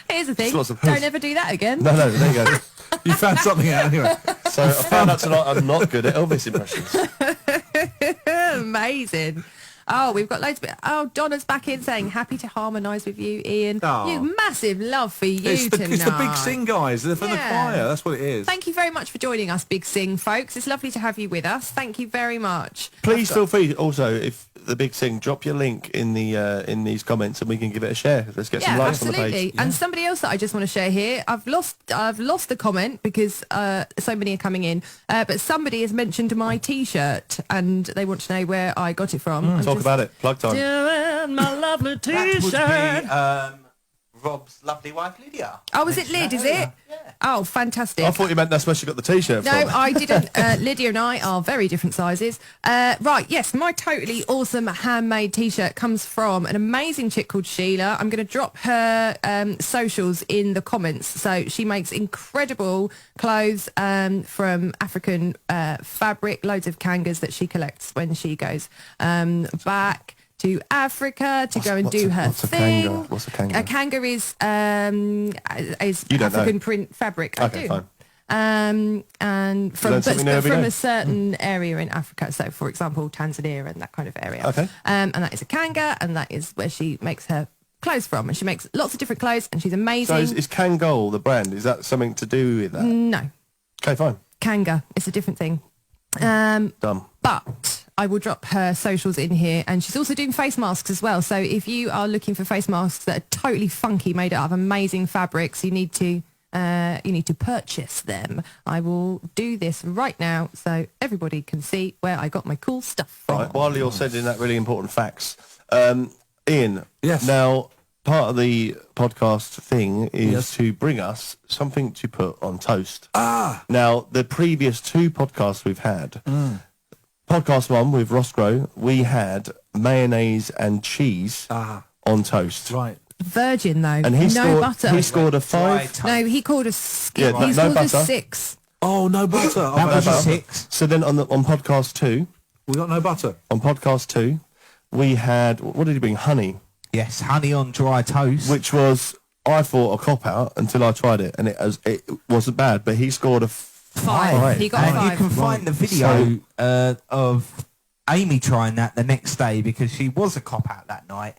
Here's the thing. Lots of Don't hoods. ever do that again. No, there you go. You found something out anyway. So I found out tonight I'm not good at Elvis impressions. Amazing. Oh, we've got loads of it. Oh, Donna's back in saying, happy to harmonise with you, Ian. Oh. You massive love for you It's tonight. the Big Sing guys. They're from the Yeah. choir. That's what it is. Thank you very much for joining us, Big Sing, folks. It's lovely to have you with us. Thank you very much. Please feel free also, if the Big Sing, drop your link in the in these comments and we can give it a share. Let's get some Yeah, likes on the absolutely. page. And somebody else that I just want to share here. I've lost the comment because so many are coming in. But somebody has mentioned my T-shirt and they want to know where I got it from. It's Talk about it. Plug time. Doing my lovely That would be Rob's lovely wife, Lydia. Oh, is it Lyd, is it? Yeah. Oh, fantastic. I thought you meant that's where she got the T-shirt No, from. I didn't. Lydia and I are very different sizes. Right, yes, my totally awesome handmade T-shirt comes from an amazing chick called Sheila. I'm going to drop her socials in the comments. So she makes incredible clothes from African fabric, loads of kangas that she collects when she goes back to Africa to go and do her thing. What's a kanga? A kanga is African print fabric. Okay, I do. fine. And from learn something new every from day. a certain area in Africa, so for example Tanzania and that kind of area. Okay. And that is a kanga, and that is where she makes her clothes from, and she makes lots of different clothes, and she's amazing. So is Kangol the brand? Is that something to do with that? No, Okay, fine. kanga, it's a different thing. Dumb. But I will drop her socials in here, and she's also doing face masks as well. So if you are looking for face masks that are totally funky, made out of amazing fabrics, you need to purchase them. I will do this right now so everybody can see where I got my cool stuff from. Right, while you're sending that really important facts, Ian. Yes. Now, part of the podcast thing is to bring us something to put on toast. Now, the previous 2 podcasts we've had, podcast 1 with Roscoe, we had mayonnaise and cheese on toast. Right. Virgin though, And he no scored, butter. He scored a 5. No, he called a Yeah, he no scored a butter. 6. Oh, no butter. That was a 6. So then on podcast 2, We got no butter. on podcast 2, we had, what did he bring? Honey, Yes, honey on dry toast. which was, I thought, a cop-out until I tried it, and it wasn't bad, but he scored a 5. He got a and 5. you can find the video of Amy trying that the next day, because she was a cop-out that night,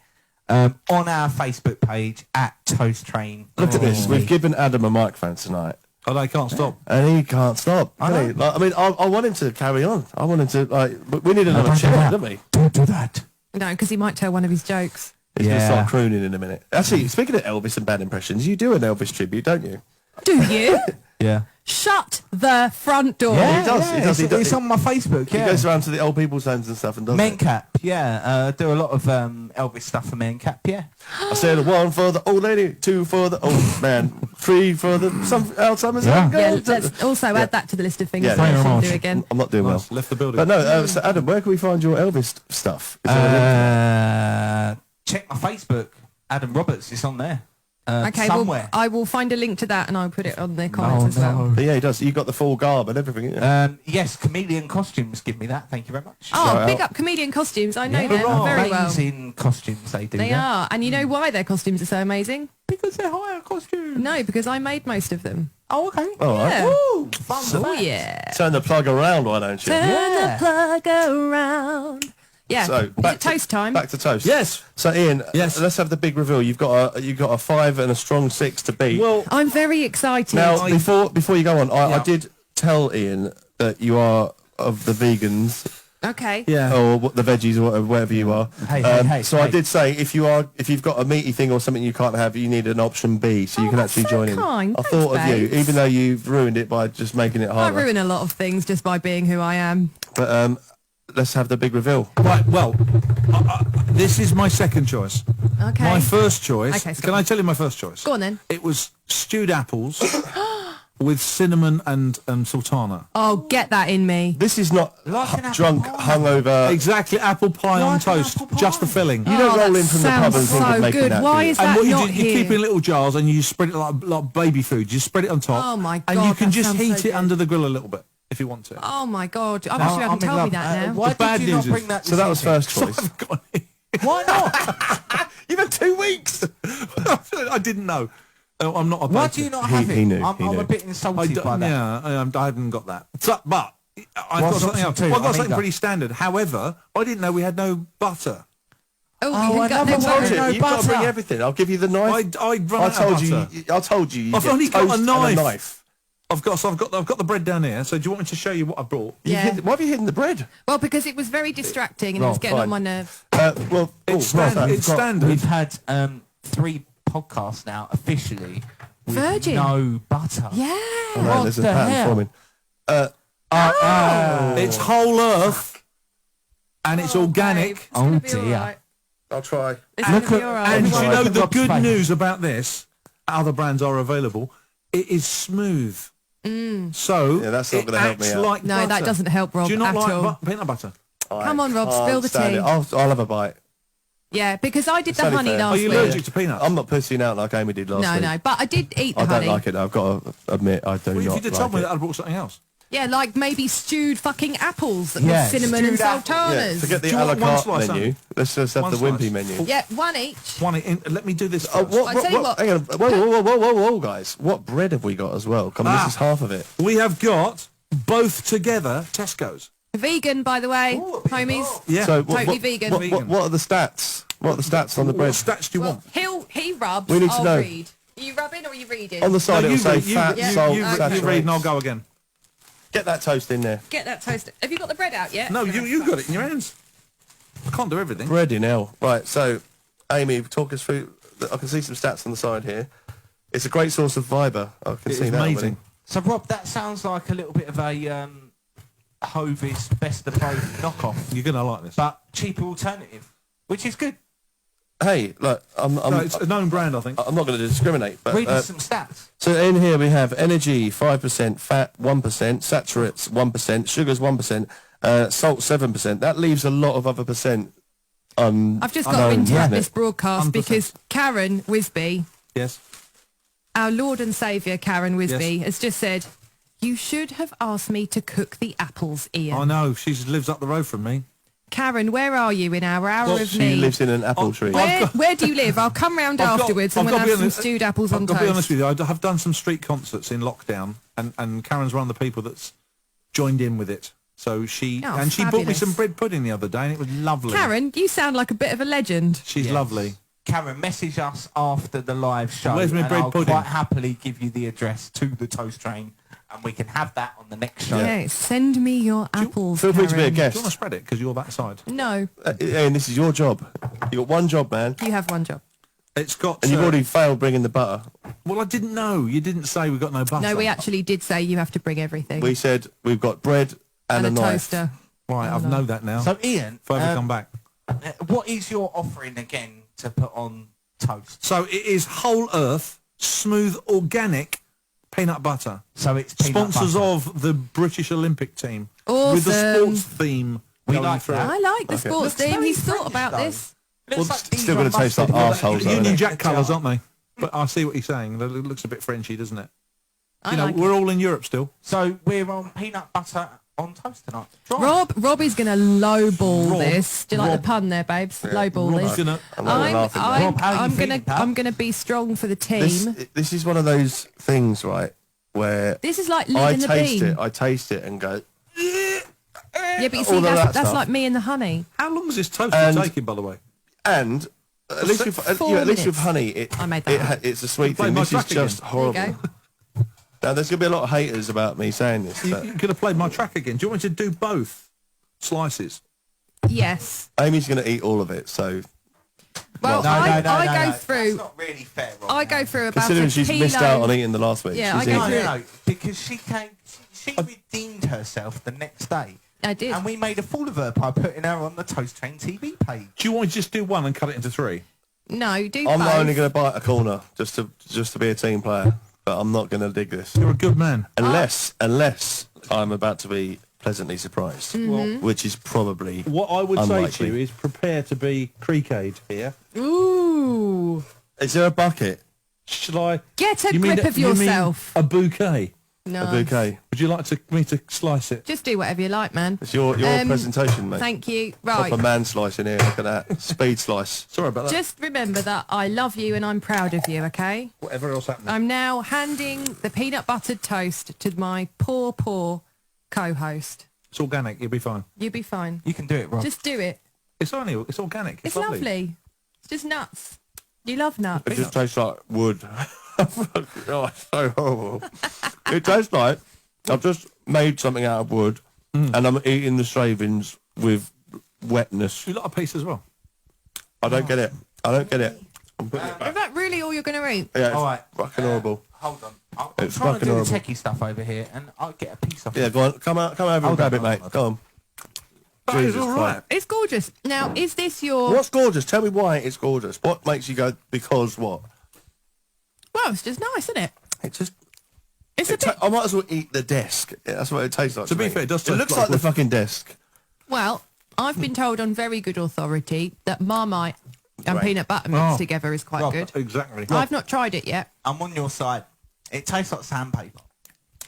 on our Facebook page at Toast Train. Look at this. We've given Adam a microphone tonight, Oh, they can't stop. and he can't stop. Can he? Like, I mean, I want him to carry on. I want him to, like, we need another chair, don't we? Don't do that. No, because he might tell one of his jokes. He's going to Yeah. start crooning in a minute. Actually, speaking of Elvis and bad impressions, you do an Elvis tribute, don't you? Do you? Yeah. Shut the front door. He does. It's on my Facebook, He yeah. goes around to the old people's homes and stuff and does it. Mencap, yeah. Do a lot of Elvis stuff for Mencap, yeah. I said 1 for the old lady, 2 for the old man, 3 for the Alzheimer's. Yeah. Yeah, let's also add that to the list of things Yeah, that I yeah. should much. do again. I'm not doing Nice. well. Left the building. But no, so Adam, where can we find your Elvis stuff? Is there a link? Check my Facebook. Adam Roberts is on there. Okay, well, somewhere. I will find a link to that and I'll put it on the comments as well. But yeah, he does. You've got the full garb and everything. Yeah. Yes, Chameleon Costumes give me that. Thank you very much. Oh, Shout big out. up Comedian Costumes. I know Yeah, them very well. amazing costumes they do. They there. are. And you know why their costumes are so amazing? Because they're higher costumes. No, because I made most of them. Oh, okay. All right. Yeah. Woo, fun Oh, fact. yeah. Turn the plug around, why don't you? Turn Yeah. the plug around. Yeah. So Is it toast time? Back to toast. Yes. So Ian, Yes. let's have the big reveal. You've got a 5 and a strong 6 to beat. Well, I'm very excited. now before you go on, I Yeah. did tell Ian that you are of the vegans Okay. yeah. or the veggies or whatever you are. Hey, so I hey. did say if you've got a meaty thing or something you can't have, you need an option B, so you Oh, can that's actually so join in. kind. I Thanks, thought of you, babes. even though you've ruined it by just making it I harder. ruin a lot of things just by being who I am. But let's have the big reveal. Right, well, this is my second choice. Okay. My first choice. Okay, Can I tell you my first choice? Go on then. It was stewed apples with cinnamon and sultana. Oh, get that in me. This is not Like an apple drunk, pie. hungover. Exactly, apple pie on Like an toast. apple pie. Just the filling. You don't Oh, roll that in from the pub and sounds think of so making good. that. Why do you? is And that what you not do, here? you keep in little jars and you spread it like baby food. You spread it on top. Oh my And God, you can that just sounds heat so it good. under the grill a little bit if you want to. Oh my God. I wish you I'm hadn't in told me love. that now. Why The bad did you not news is- bring that? So that was this first choice. Why not? You've had 2 weeks. I didn't know. I'm not a Why baker. do you not He- have it? he knew, I'm he knew. a bit insulted by that. Yeah, I haven't got that. So, but I've Well, got something else. too, Well, I've got I need something that. pretty standard. However, I didn't know we had no butter. Oh, Oh, you I got never no told butter. you. No You've got to bring butter. everything. I'll give you the knife. I'd run I out told of you. butter. I told you. You I've get only got a toast and knife. I've got the bread down here. So do you want me to show you what I brought? Yeah. Why have you hidden the bread? Well, because it was very distracting and it was getting fine. on my nerves. Well, It's well standard. done. It's standard. We've had 3 podcasts now officially with Virgin. no butter. Yeah. Oh, no, What there's a the pattern hell? forming. It's whole earth and it's organic. Babe, it's gonna be dear. all right. I'll try. It's gonna be all right. And you know the Rob's good face. news about this, other brands are available, it is smooth. So Yeah, that's not it gonna help me acts out. like No, that butter. doesn't help, Rob, Do you not at like all. peanut butter? Come on, Rob, Can't spill the stand tea. it. I'll have a bite. Yeah, because I did the only honey fair. last Are you week. allergic to peanuts? I'm not pussing out like Amy did last No, week. no, but I did eat the I honey. don't like it. I've got to admit, I do Well, if not you'd have like told me it. that, I'd have brought something else. Yeah, like maybe stewed fucking apples Yeah, with cinnamon and stewed apples. Yeah, sultanas. forget the Do you a la want one carte slice, menu. Sam? Let's just have One the wimpy slice. menu. Yeah, one each. Let me do this Oh, first. what, I tell you what. Hang on. Whoa, guys. What bread have we got as well? Come on, this is half of it. We have got both together Tesco's. Vegan, by the way, homies. Yeah. So Totally vegan. What are the stats? What are the stats on the What bread? stats do you Well, want? he rubs, We need to I'll know. read. Are you rubbing or are you reading? On the side No, it'll say read, fat, you- salt, you saturated. read and I'll go again. Get that toast in there. Get that toast. Have you got the bread out yet? No, you got it in your hands. I can't do everything. Bread in hell. Right, so, Amy, talk us through. I can see some stats on the side here. It's a great source of fibre. I can It see is that amazing. already. So, Rob, that sounds like a little bit of a Hovis best of both knockoff, You're going to like this. but cheaper alternative, which is good. Hey, look, I'm No, it's a known brand, I think. not going to discriminate, but Read us some stats. so in here we have energy 5%, fat 1%, saturates 1%, sugars 1%, salt 7%. That leaves a lot of other percent. I've just got to unknown, interrupt isn't this it? broadcast 100%. because Karen Wisby, Yes. our Lord and Saviour Karen Wisby, Yes. has just said, "You should have asked me to cook the apples, Ian." I know. She lives up the road from me. Karen, where are you in our hour of She need? lives in an apple tree. Where do you live? I'll come round afterwards and we'll have some stewed apples on I've got to be honest toast. with you. I have done some street concerts in lockdown, and Karen's one of the people that's joined in with it. So she Oh, bought me fabulous. some bread pudding the other day, and it was lovely. Karen, you sound like a bit of a legend. She's Yes. lovely. Karen, message us after the live show. Where's my and bread I'll pudding? quite happily give you the address to the Toast Train, and we can have that on the next show. Yeah, send me your apples, Feel free to be a Karen. Do you guest. want to spread it because you're that side? No, And this is your job. You got one job, man. you have one job. It's got. And you've already failed bringing the butter. Well, I didn't know. You didn't say we got no butter. No, we actually did say you have to bring everything. We said we've got bread and, and a knife. toaster. Right, I've know that now. So, Ian, if I ever come back. what is your offering again to put on toast? So it is whole earth, smooth, organic peanut butter. So it's peanut Sponsors butter. of the British Olympic team. With the Awesome. sports theme We going like through. that. I like the sports Looks team. very He's thought French, about though. this. Looks Well, like still these gonna are taste like mustard. arseholes, though, Union innit? Jack colours, aren't they? But I see what he's saying. It looks a bit Frenchy, doesn't it? I You know, like we're it. all in Europe still. So we're on peanut butter on toast tonight. Try. Rob is going to lowball Rob, this. Do you like Rob. the pun there, babes? Lowball Rob's this. gonna. I'm not laughing, man. Rob, how are you feeling, pal? I'm gonna be strong for the team. This is one of those things, right, where This is like I licking the taste bean. it, I taste it and go, Yeah, but you all see, of that that's stuff. like me and the honey. How long is this toast And- taking, by the way? and at least with, 4 at least with minutes. honey, it, I made that up. it's a sweet Play thing. my This is track again. just There you horrible. go. Now, there's going to be a lot of haters about me saying this. You But could have played my track again. Do you want me to do both slices? Yes. Amy's going to eat all of it, so Well, No, I no, go That's through. not really fair, Rob. I go through about considering a she's kilo. missed out on eating the last week, Yeah, she's I go eating through it. No, because she came, she redeemed herself the next day. I did. And we made a fool of her by putting her on the Toast Train TV page. Do you want to just do one and cut it into 3? No, do I'm both. only going to bite a corner just to be a team player, but I'm not going to dig this You're a good man. unless I'm about to be pleasantly surprised, which is probably What I would say to unlikely. you is prepare to be creakade here. Ooh. Is there a bucket? Shall I? Get a You mean grip of you mean yourself. a bouquet. No. A bouquet? Would you like me to slice it? Just do whatever you like, man. It's your presentation, mate. Thank you. Right. Proper man slice in here. Look at that speed slice. Sorry about that. Just remember that I love you and I'm proud of you, okay? Whatever else happens. I'm now handing the peanut buttered toast to my poor co-host. It's organic. You'll be fine. You'll be fine. You can do it, Rob. Just do it. It's organic. It's lovely. It's just nuts. You love nuts. It just tastes like wood. Oh, it's so horrible. It tastes like I've just made something out of wood and I'm eating the shavings with wetness. You like a piece as well. I don't get it. I don't get it. I'm putting it back. Is that really all you're going to eat? Yeah, it's All right. fucking horrible. Hold on. I'm It's trying to fucking do horrible. the techie stuff over here, and I'll get a piece off Yeah, it. go on. Come over and Hold grab on, it, mate. hold Go on. That is Jesus all Christ. right. It's gorgeous. Now, is this your... What's gorgeous? Tell me why it's gorgeous. What makes you go, because what? Well, it's just nice, isn't it? It just... It's a bit... I might as well eat the desk. Yeah, that's what it tastes like. To be me. fair, it does It taste looks like like the wood. fucking desk. Well, I've been told on very good authority that Marmite and Right. peanut butter mixed Oh. together is quite Well, good. Exactly. I've not tried it yet. I'm on your side. It tastes like sandpaper.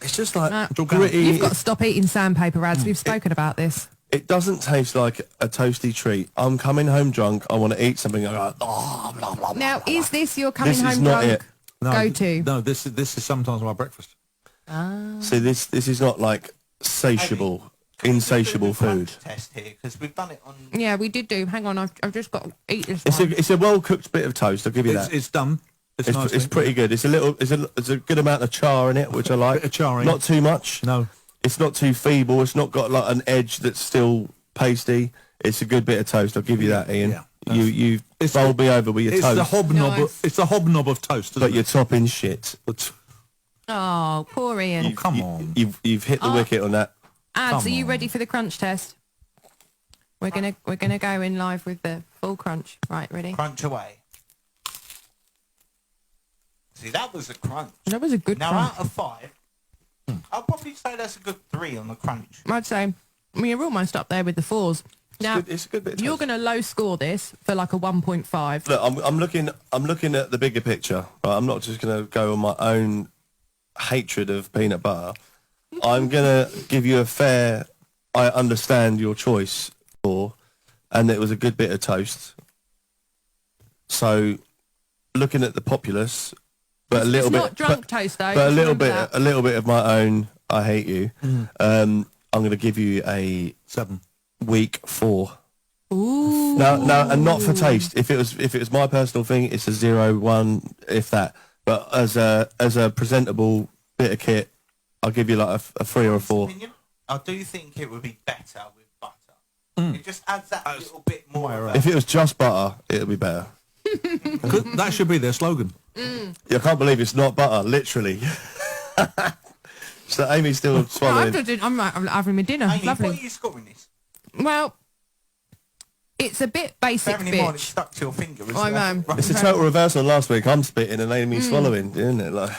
It's just like No. gritty. You've got to stop eating sandpaper, Rads. We've spoken about this. It doesn't taste like a toasty treat. I'm coming home drunk. I want to eat something. I go, oh, blah, blah, blah. Now, is this your coming This is home not drunk No, go-to? No, this is sometimes my breakfast. See, this is not like satiable, insatiable food. Test here because we've done it on. Yeah, we did do. Hang on, I've just got to eat this It's one. a well cooked bit of toast. I'll give you that. It's done. It's nice. It's pretty good. It's a good amount of char in it, which I like. Bit of char in Not it. too much. No. It's not too feeble. It's not got like an edge that's still pasty. It's a good bit of toast. I'll give you that, Ian. Yeah. You It's bowled me over with your It's toast, the hobnob. Nice. It's the hobnob of toast. but Isn't you're it? topping shit. Oh, poor Ian. Come on. You've hit the wicket on that. Ads, come are you on. ready for the crunch test? We're gonna go in live with the full crunch. Right, ready? Crunch away. See, that was a crunch. That was a good Now, crunch. out of 5, I'll probably say that's a good 3 on the crunch. I'd say, I mean, you're almost up there with the 4s. Now, It's a good bit of you're toast. going to low score this for like a 1.5. Look, I'm looking at the bigger picture. Right? I'm not just going to go on my own hatred of peanut butter. I'm going to give you a fair. I understand your choice for, and it was a good bit of toast. So, looking at the populace, but a little It's bit, not drunk toast though. but a just little remember bit, that. a little bit of my own. I hate you. I'm going to give you a 7. week 4. Ooh. No, and not for taste. If it was my personal thing, it's a 0, 1, if that. But as a presentable bit of kit, I'll give you like a 3 or a 4. Opinion, I do think it would be better with butter. It just adds that little bit more. of a- If it was just butter, it'd be better. That should be their slogan. I can't believe it's not butter, literally. So Amy's still swallowing. I'm having my dinner. Amy, Lovely. what are you scoring this? Well, it's a bit basic, Bearing in mind it bitch. stuck to your finger. As I well. know. It's a total reversal on last week. I'm spitting and Amy's swallowing, isn't it? Like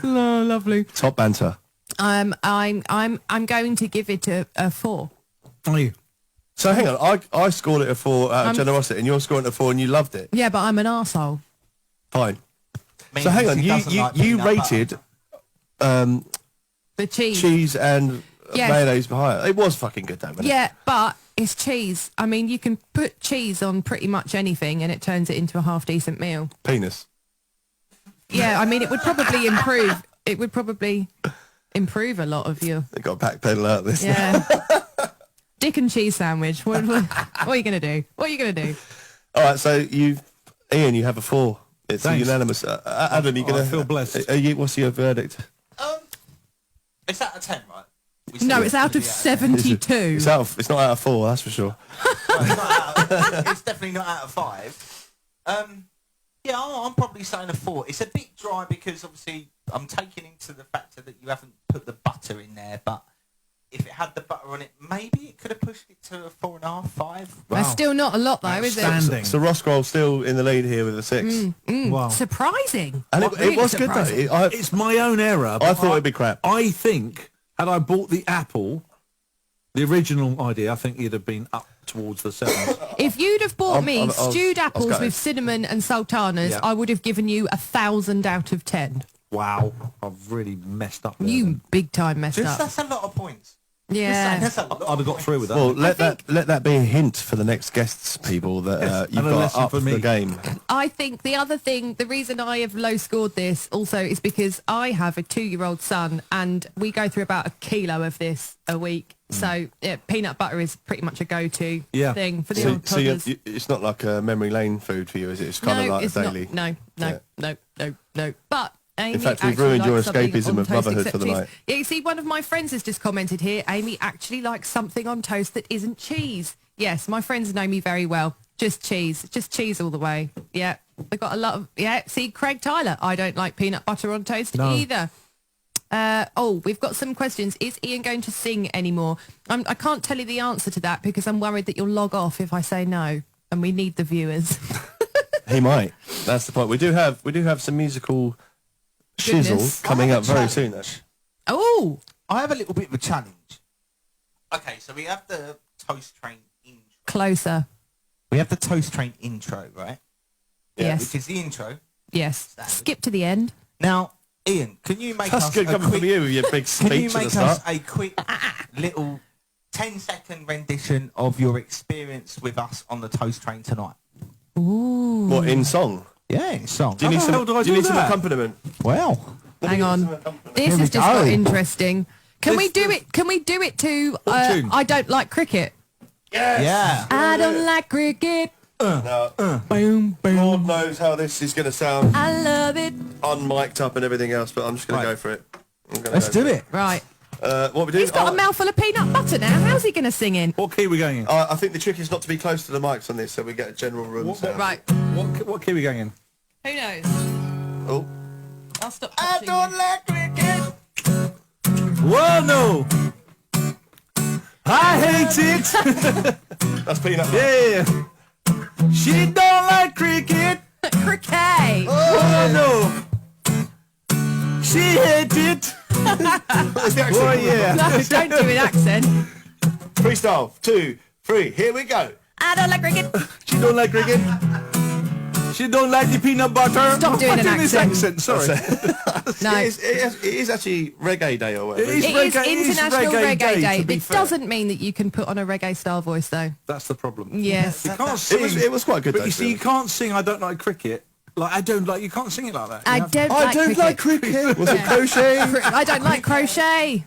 Oh, lovely. top banter. I'm going to give it a 4. Are you? So hang on, I scored it a 4 out of I'm- generosity, and you're scoring it a 4, and you loved it. Yeah, but I'm an arsehole. Fine. Means So hang on, he doesn't like you peanut butter. rated The cheese. cheese and Yes. mayonnaise behind it. It was fucking good, though, wasn't it? Yeah, but it's cheese. I mean, you can put cheese on pretty much anything and it turns it into a half-decent meal. Penis. Yeah, I mean, it would probably improve. It would probably improve a lot of you. They got a back pedal out of this. Yeah. Dick and cheese sandwich. What are you going to do? What are you going to do? All right, so Ian, you have a 4. It's Thanks. unanimous. Adam, you gonna? feel blessed. What's your verdict? It's out of 10, right? We No, said it's out of gonna be 72. It's not out of 4, that's for sure. 10. It's not out it's definitely not out of 5. Yeah, I'm probably saying a 4. It's a bit dry because obviously I'm taking into the factor that you haven't put the butter in there, but if it had the butter on it, maybe it could have pushed it to a 4.5, 5. That's still not a lot, though, is it? Outstanding. So Ross Grohl's still in the lead here with a 6. Wow. Surprising. And it Really was good, surprising. though. It's my own error. I but thought it'd be crap. I think had I bought the apple, the original idea, I think you'd have been up towards the 7. If you'd have bought me I was stewed apples gutted. with cinnamon and sultanas, Yeah. I would have given you 1,000 out of 10. Wow, I've really messed up there. You big time messed Just up. that's a lot of points. Just saying, Yeah. that's a lot I'd have got of through with that. Well, let that be a hint for the next guests, people, that you've and a got lesson up for me. the game. I think the reason I have low scored this also is because I have a 2-year-old son and we go through about 1 kilo of this a week. So yeah, peanut butter is pretty much a go-to Yeah. thing for the So, old toddlers. it's not like a memory lane food for you, is it? It's kind of like it's a daily. not. No. But Amy In fact, we've actually ruined your likes something escapism on of toast motherhood except for the cheese. night. Yeah, you see, one of my friends has just commented here, Amy actually likes something on toast that isn't cheese. Yes, my friends know me very well. Just cheese all the way. Yeah, they've got a lot of, see, Craig Tyler, I don't like peanut butter on toast No. either. We've got some questions. Is Ian going to sing anymore? I can't tell you the answer to that because I'm worried that you'll log off if I say no, and we need the viewers. He might. That's the point. We do have some musical shizzle coming up very soon, though. Oh, I have a little bit of a challenge. Okay, so we have the Toast Train intro. closer. We have the Toast Train intro, right? Yes. Which is the intro. Yes. Standard. Skip to the end. Now, Ian, can you make That's us good a coming quick... from you with your big Can you speech at the make start. us a quick little 10-second rendition of your experience with us on the Toast Train tonight? Ooh. What, in song? Yeah, in song. Do you need hell do I do you do need some that? accompaniment? Well, Hang on. This Here we has just got go. interesting. Can we This- do it? Can we do it to What tune? I Don't Like Cricket? yeah. I don't like cricket. No. Boom, boom. Lord knows how this is going to sound I love it. unmiked up and everything else, but I'm just going to Right. go for it. Let's do it. Right. What we do? He's got a mouthful of peanut butter now. How's he going to sing in? What key are we going in? I think the trick is not to be close to the mics on this, so we get a general room sound. Right. What key are we going in? Who knows? Oh. I'll stop. I touching don't you. like cricket. Whoa, no! I hate it! That's peanut butter. Yeah! She don't like cricket! Cricket. Oh, no! She hates it! What's the accent? Oh, yeah! No, don't do an accent. Freestyle. 2, 3. Here we go. I don't like cricket. She don't like cricket. She don't like the peanut butter. Stop doing an This accent. Sorry. No. It is actually reggae day or whatever. It is It is reggae- it is International reggae Reggae, day, Day. to be It fair. doesn't mean that you can put on a reggae style voice, though. That's the problem. Yes. You can't sing. It was quite good, But though, you to see, be you can't sing I don't like cricket. Like, I don't like... You can't sing it like that. You I have- don't I like don't cricket. like cricket. Was it crochet? I don't like crochet.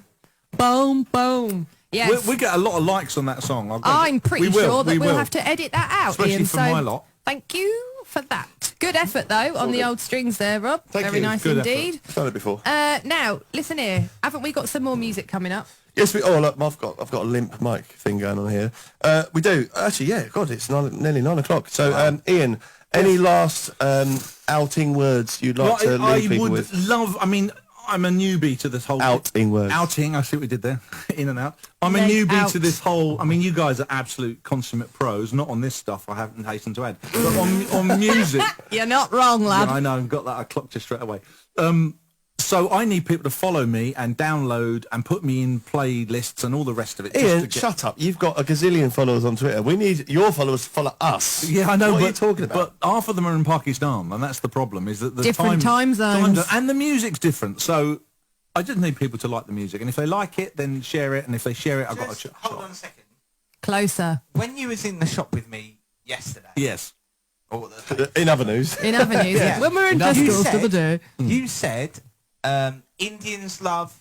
Boom, boom. Yes. We get a lot of likes on that song. I'm pretty We will, sure that we we'll will. have to edit that out, Especially Ian. for so my lot. thank you for that. Good effort, though, on the old strings there, Rob. Thank Very you. nice Good indeed. I've done it before. Now, listen here. Haven't we got some more music coming up? Yes, we. Oh, look, I've got a limp mic thing going on here. We do actually. Yeah, God, it's nearly 9 o'clock. So, Ian, any last outing words you'd like to leave people would with? love... I mean, I'm a newbie to this whole... Outing words. Outing, I see what we did there. In and out. I'm a Leg newbie out. to this whole... I mean, you guys are absolute consummate pros. Not on this stuff, I haven't hastened to add. But on music... You're not wrong, lad. Yeah, I know, I've got that. I clocked it straight away. So I need people to follow me and download and put me in playlists and all the rest of it. just Ian, to get- shut up. You've got a gazillion followers on Twitter. We need your followers to follow us. Yeah, I know. What but, are you talking about? But half of them are in Pakistan, and that's the problem. Is that the Different time zones. and the music's different. So I just need people to like the music, and if they like it, then share it, and if they share it, I've got a Just shot. hold on a second. Closer. When you was in the shop with me yesterday, Yes. or the In other news. In Avenues. Yeah. When we were in you Tesco's the other said, day. you said Indians love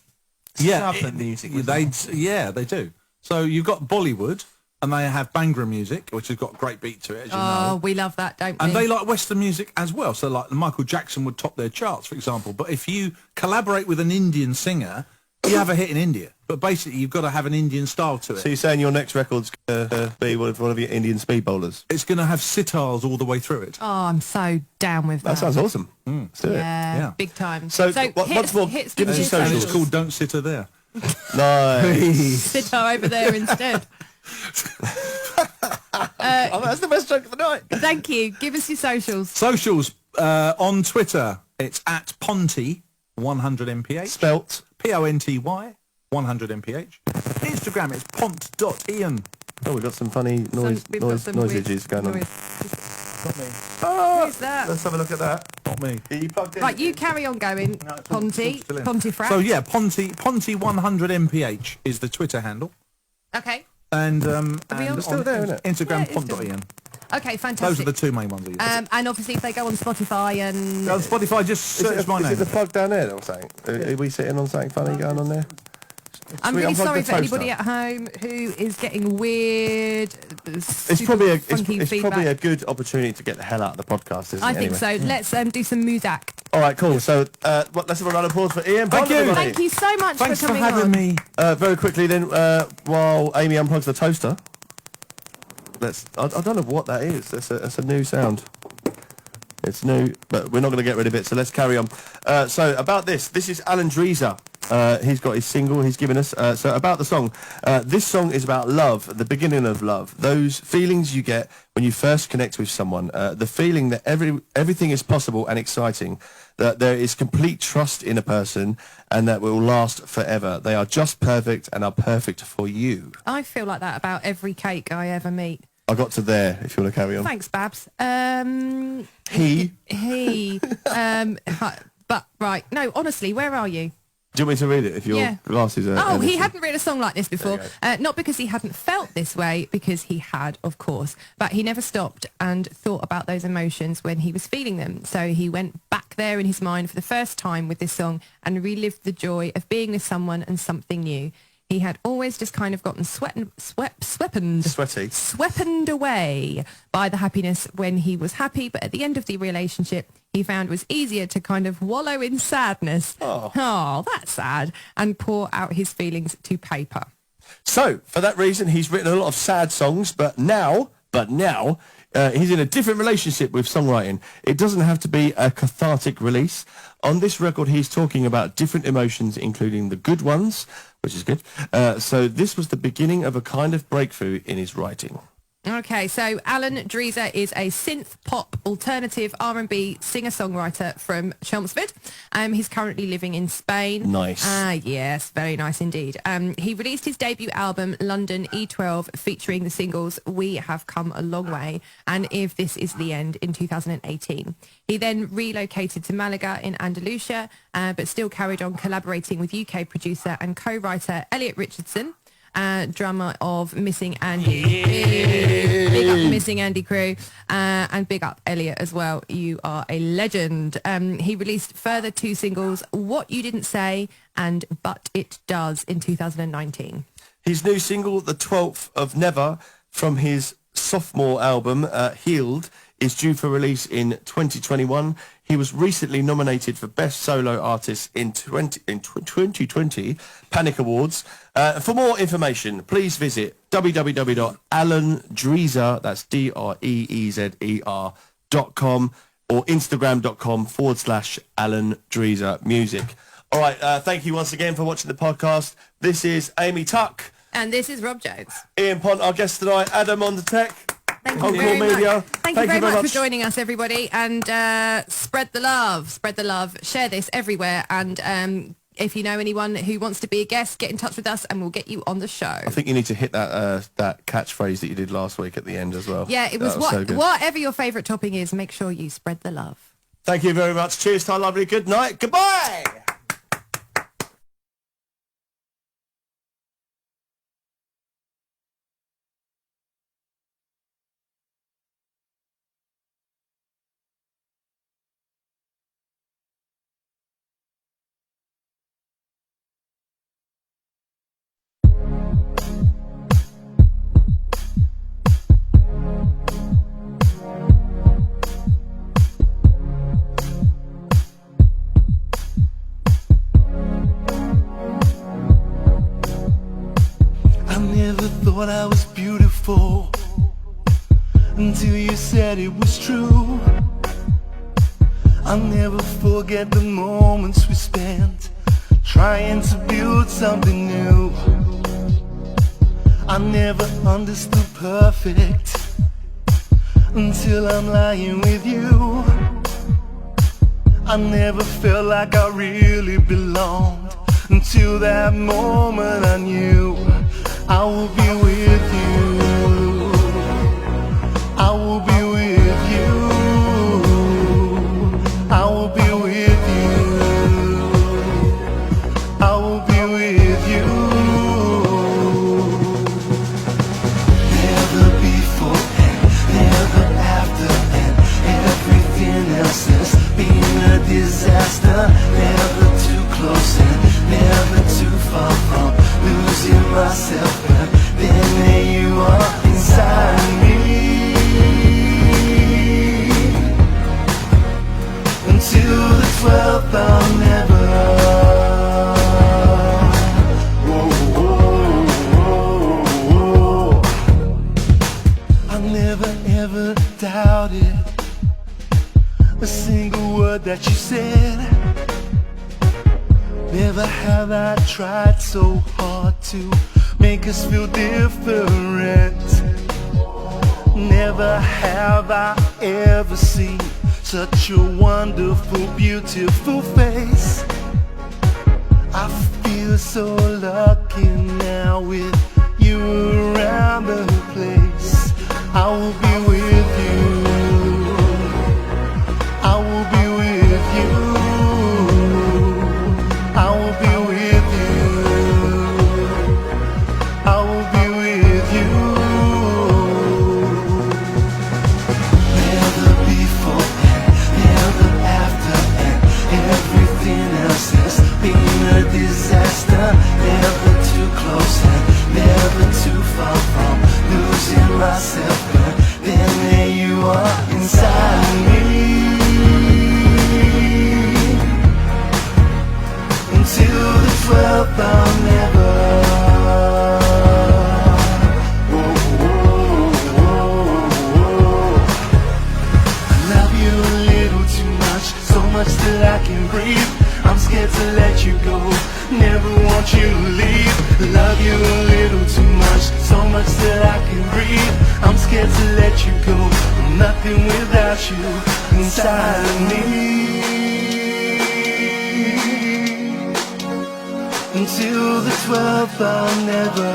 Yeah, southern music. they do. So you've got Bollywood, and they have Bhangra music, which has got a great beat to it, as you Oh, know. we love that, don't we? And they like Western music as well. So like Michael Jackson would top their charts, for example. But if you collaborate with an Indian singer, you have a hit in India. But basically, you've got to have an Indian style to it. So you're saying your next record's going to be one of your Indian speed bowlers? It's going to have sitars all the way through it. Oh, I'm so down with that. That sounds awesome. Let's do it. Yeah, Yeah. big time. So, once more, hits give us your And socials. it's called Don't Sit Her There. Nice. Sit her over there instead. Oh, that's the best joke of the night. Thank you. Give us your socials. Socials, on Twitter, it's at Ponty100mph. Spelt. Ponty 100mph. Instagram, it's pont.ian. Oh, we've got some funny noise We've got some weird noisages going on. noise. Oh, Who's that? let's have a look at that. Not me. Are you plugged in? Right, you carry on going, Ponty. Still in. Pontyfrat. So yeah, Ponty100mph is the Twitter handle. Okay. And, we and on? It's still there, isn't it? Instagram, Yeah, it's still pont.ian. Okay, Those are fantastic. the two main ones. I use. And obviously, if they go on Spotify and On Spotify, just search my Is name. it the plug down there or something? Are we sitting on something funny going on there? I'm Should we really unplug sorry the for anybody toaster? at home who is getting weird. It's probably a feedback. good opportunity to get the hell out of the podcast, isn't I it? think anyway? so. Let's do some music. All right, cool. So let's have a round of applause for Ian Pont, you. everybody. Thank you so much Thanks for for coming having on. me. Very quickly then, while Amy unplugs the toaster, I don't know what that is. It's a new sound. It's new, but we're not going to get rid of it, so let's carry on. So about this is Alan Dreezer. He's got his single he's given us. So about the song. This song is about love, the beginning of love. Those feelings you get when you first connect with someone. The feeling that everything is possible and exciting. That there is complete trust in a person and that will last forever. They are just perfect and are perfect for you. I feel like that about every cake I ever meet. I got to there, if you want to carry on. Thanks, Babs. But, right. No, honestly, where are you? Do you want me to read it if your glasses are... Oh, he hadn't written a song like this before. Not because he hadn't felt this way, because he had, of course. But he never stopped and thought about those emotions when he was feeling them. So he went back there in his mind for the first time with this song and relived the joy of being with someone and something new. He had always just kind of gotten sweatened away by the happiness when he was happy, but at the end of the relationship, he found it was easier to kind of wallow in sadness. Oh, that's sad, and pour out his feelings to paper. So, for that reason, he's written a lot of sad songs, but now, he's in a different relationship with songwriting. It doesn't have to be a cathartic release. On this record, he's talking about different emotions, including the good ones, which is good. So this was the beginning of a kind of breakthrough in his writing. Okay, so Alan Dreezer is a synth pop alternative R&B singer-songwriter from Chelmsford. He's currently living in Spain. Nice. Yes, very nice indeed. He released his debut album, London E12, featuring the singles We Have Come a Long Way and If This Is the End in 2018. He then relocated to Malaga in Andalusia, but still carried on collaborating with UK producer and co-writer Elliot Richardson, drummer of Missing Andy. Big up Missing Andy crew, and big up Elliot as well. You are a legend. He released further 2 singles, What You Didn't Say and But It Does, in 2019. His new single, The 12th of Never, from his sophomore album, Healed, is due for release in 2021. He was recently nominated for Best Solo Artist in 2020 Panic Awards. For more information, please visit www.alandreezer, that's DREEZER.com, or Instagram.com/Alan Dreezer Music. All right, thank you once again for watching the podcast. This is Amy Tuck. And this is Rob Jones. Ian Pont, our guest tonight. Adam on the tech. Thank you very Media. much. Thank you very much for joining us, everybody. And spread the love. Spread the love. Share this everywhere. And if you know anyone who wants to be a guest, get in touch with us and we'll get you on the show. I think you need to hit that catchphrase that you did last week at the end as well. Yeah, it was, so whatever your favourite topping is, make sure you spread the love. Thank you very much. Cheers to our lovely good night. Goodbye. Thought I was beautiful until you said it was true. I'll never forget the moments we spent trying to build something new. I never understood perfect until I'm lying with you. I never felt like I really belonged until that moment I knew I will be with you. I will be with you. I will be with you. I will be with you. Never before and never after, and everything else has been a disaster. Never too close and never too far from losing myself, but then you I tried so hard to make us feel different. Never have I ever seen such a wonderful, beautiful face. I feel so lucky now with you around the place. I will be with you. I will be with you. I will be with you. I will be with you. Never before and never after, and everything else has been a disaster. Never too close and never too far from losing myself, but then there you are inside me. Until the 12th I'll never. I love you a little too much, so much that I can breathe. I'm scared to let you go, never want you to leave. Love you a little too much, so much that I can breathe. I'm scared to let you go, I'm nothing without you inside of me. Until the 12th I'll never.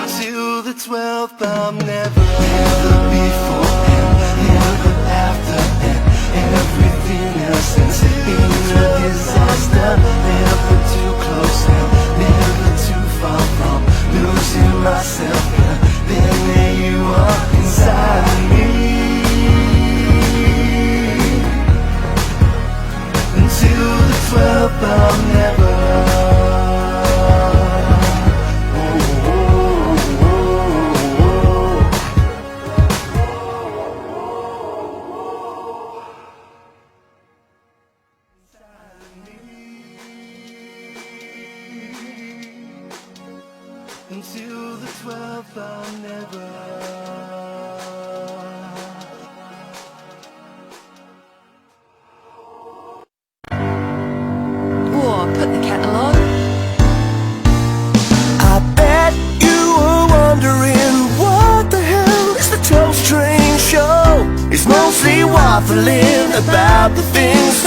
Until the 12th I'll never. Never before and never after, and everything else has been a disaster. Never too close and never too far from losing myself, but then there you are inside of me. Until the 12th I'll never. Until the 12th I'll never. Put the kettle on. I bet you were wondering what the hell is the Toast Train show? It's mostly waffling about the things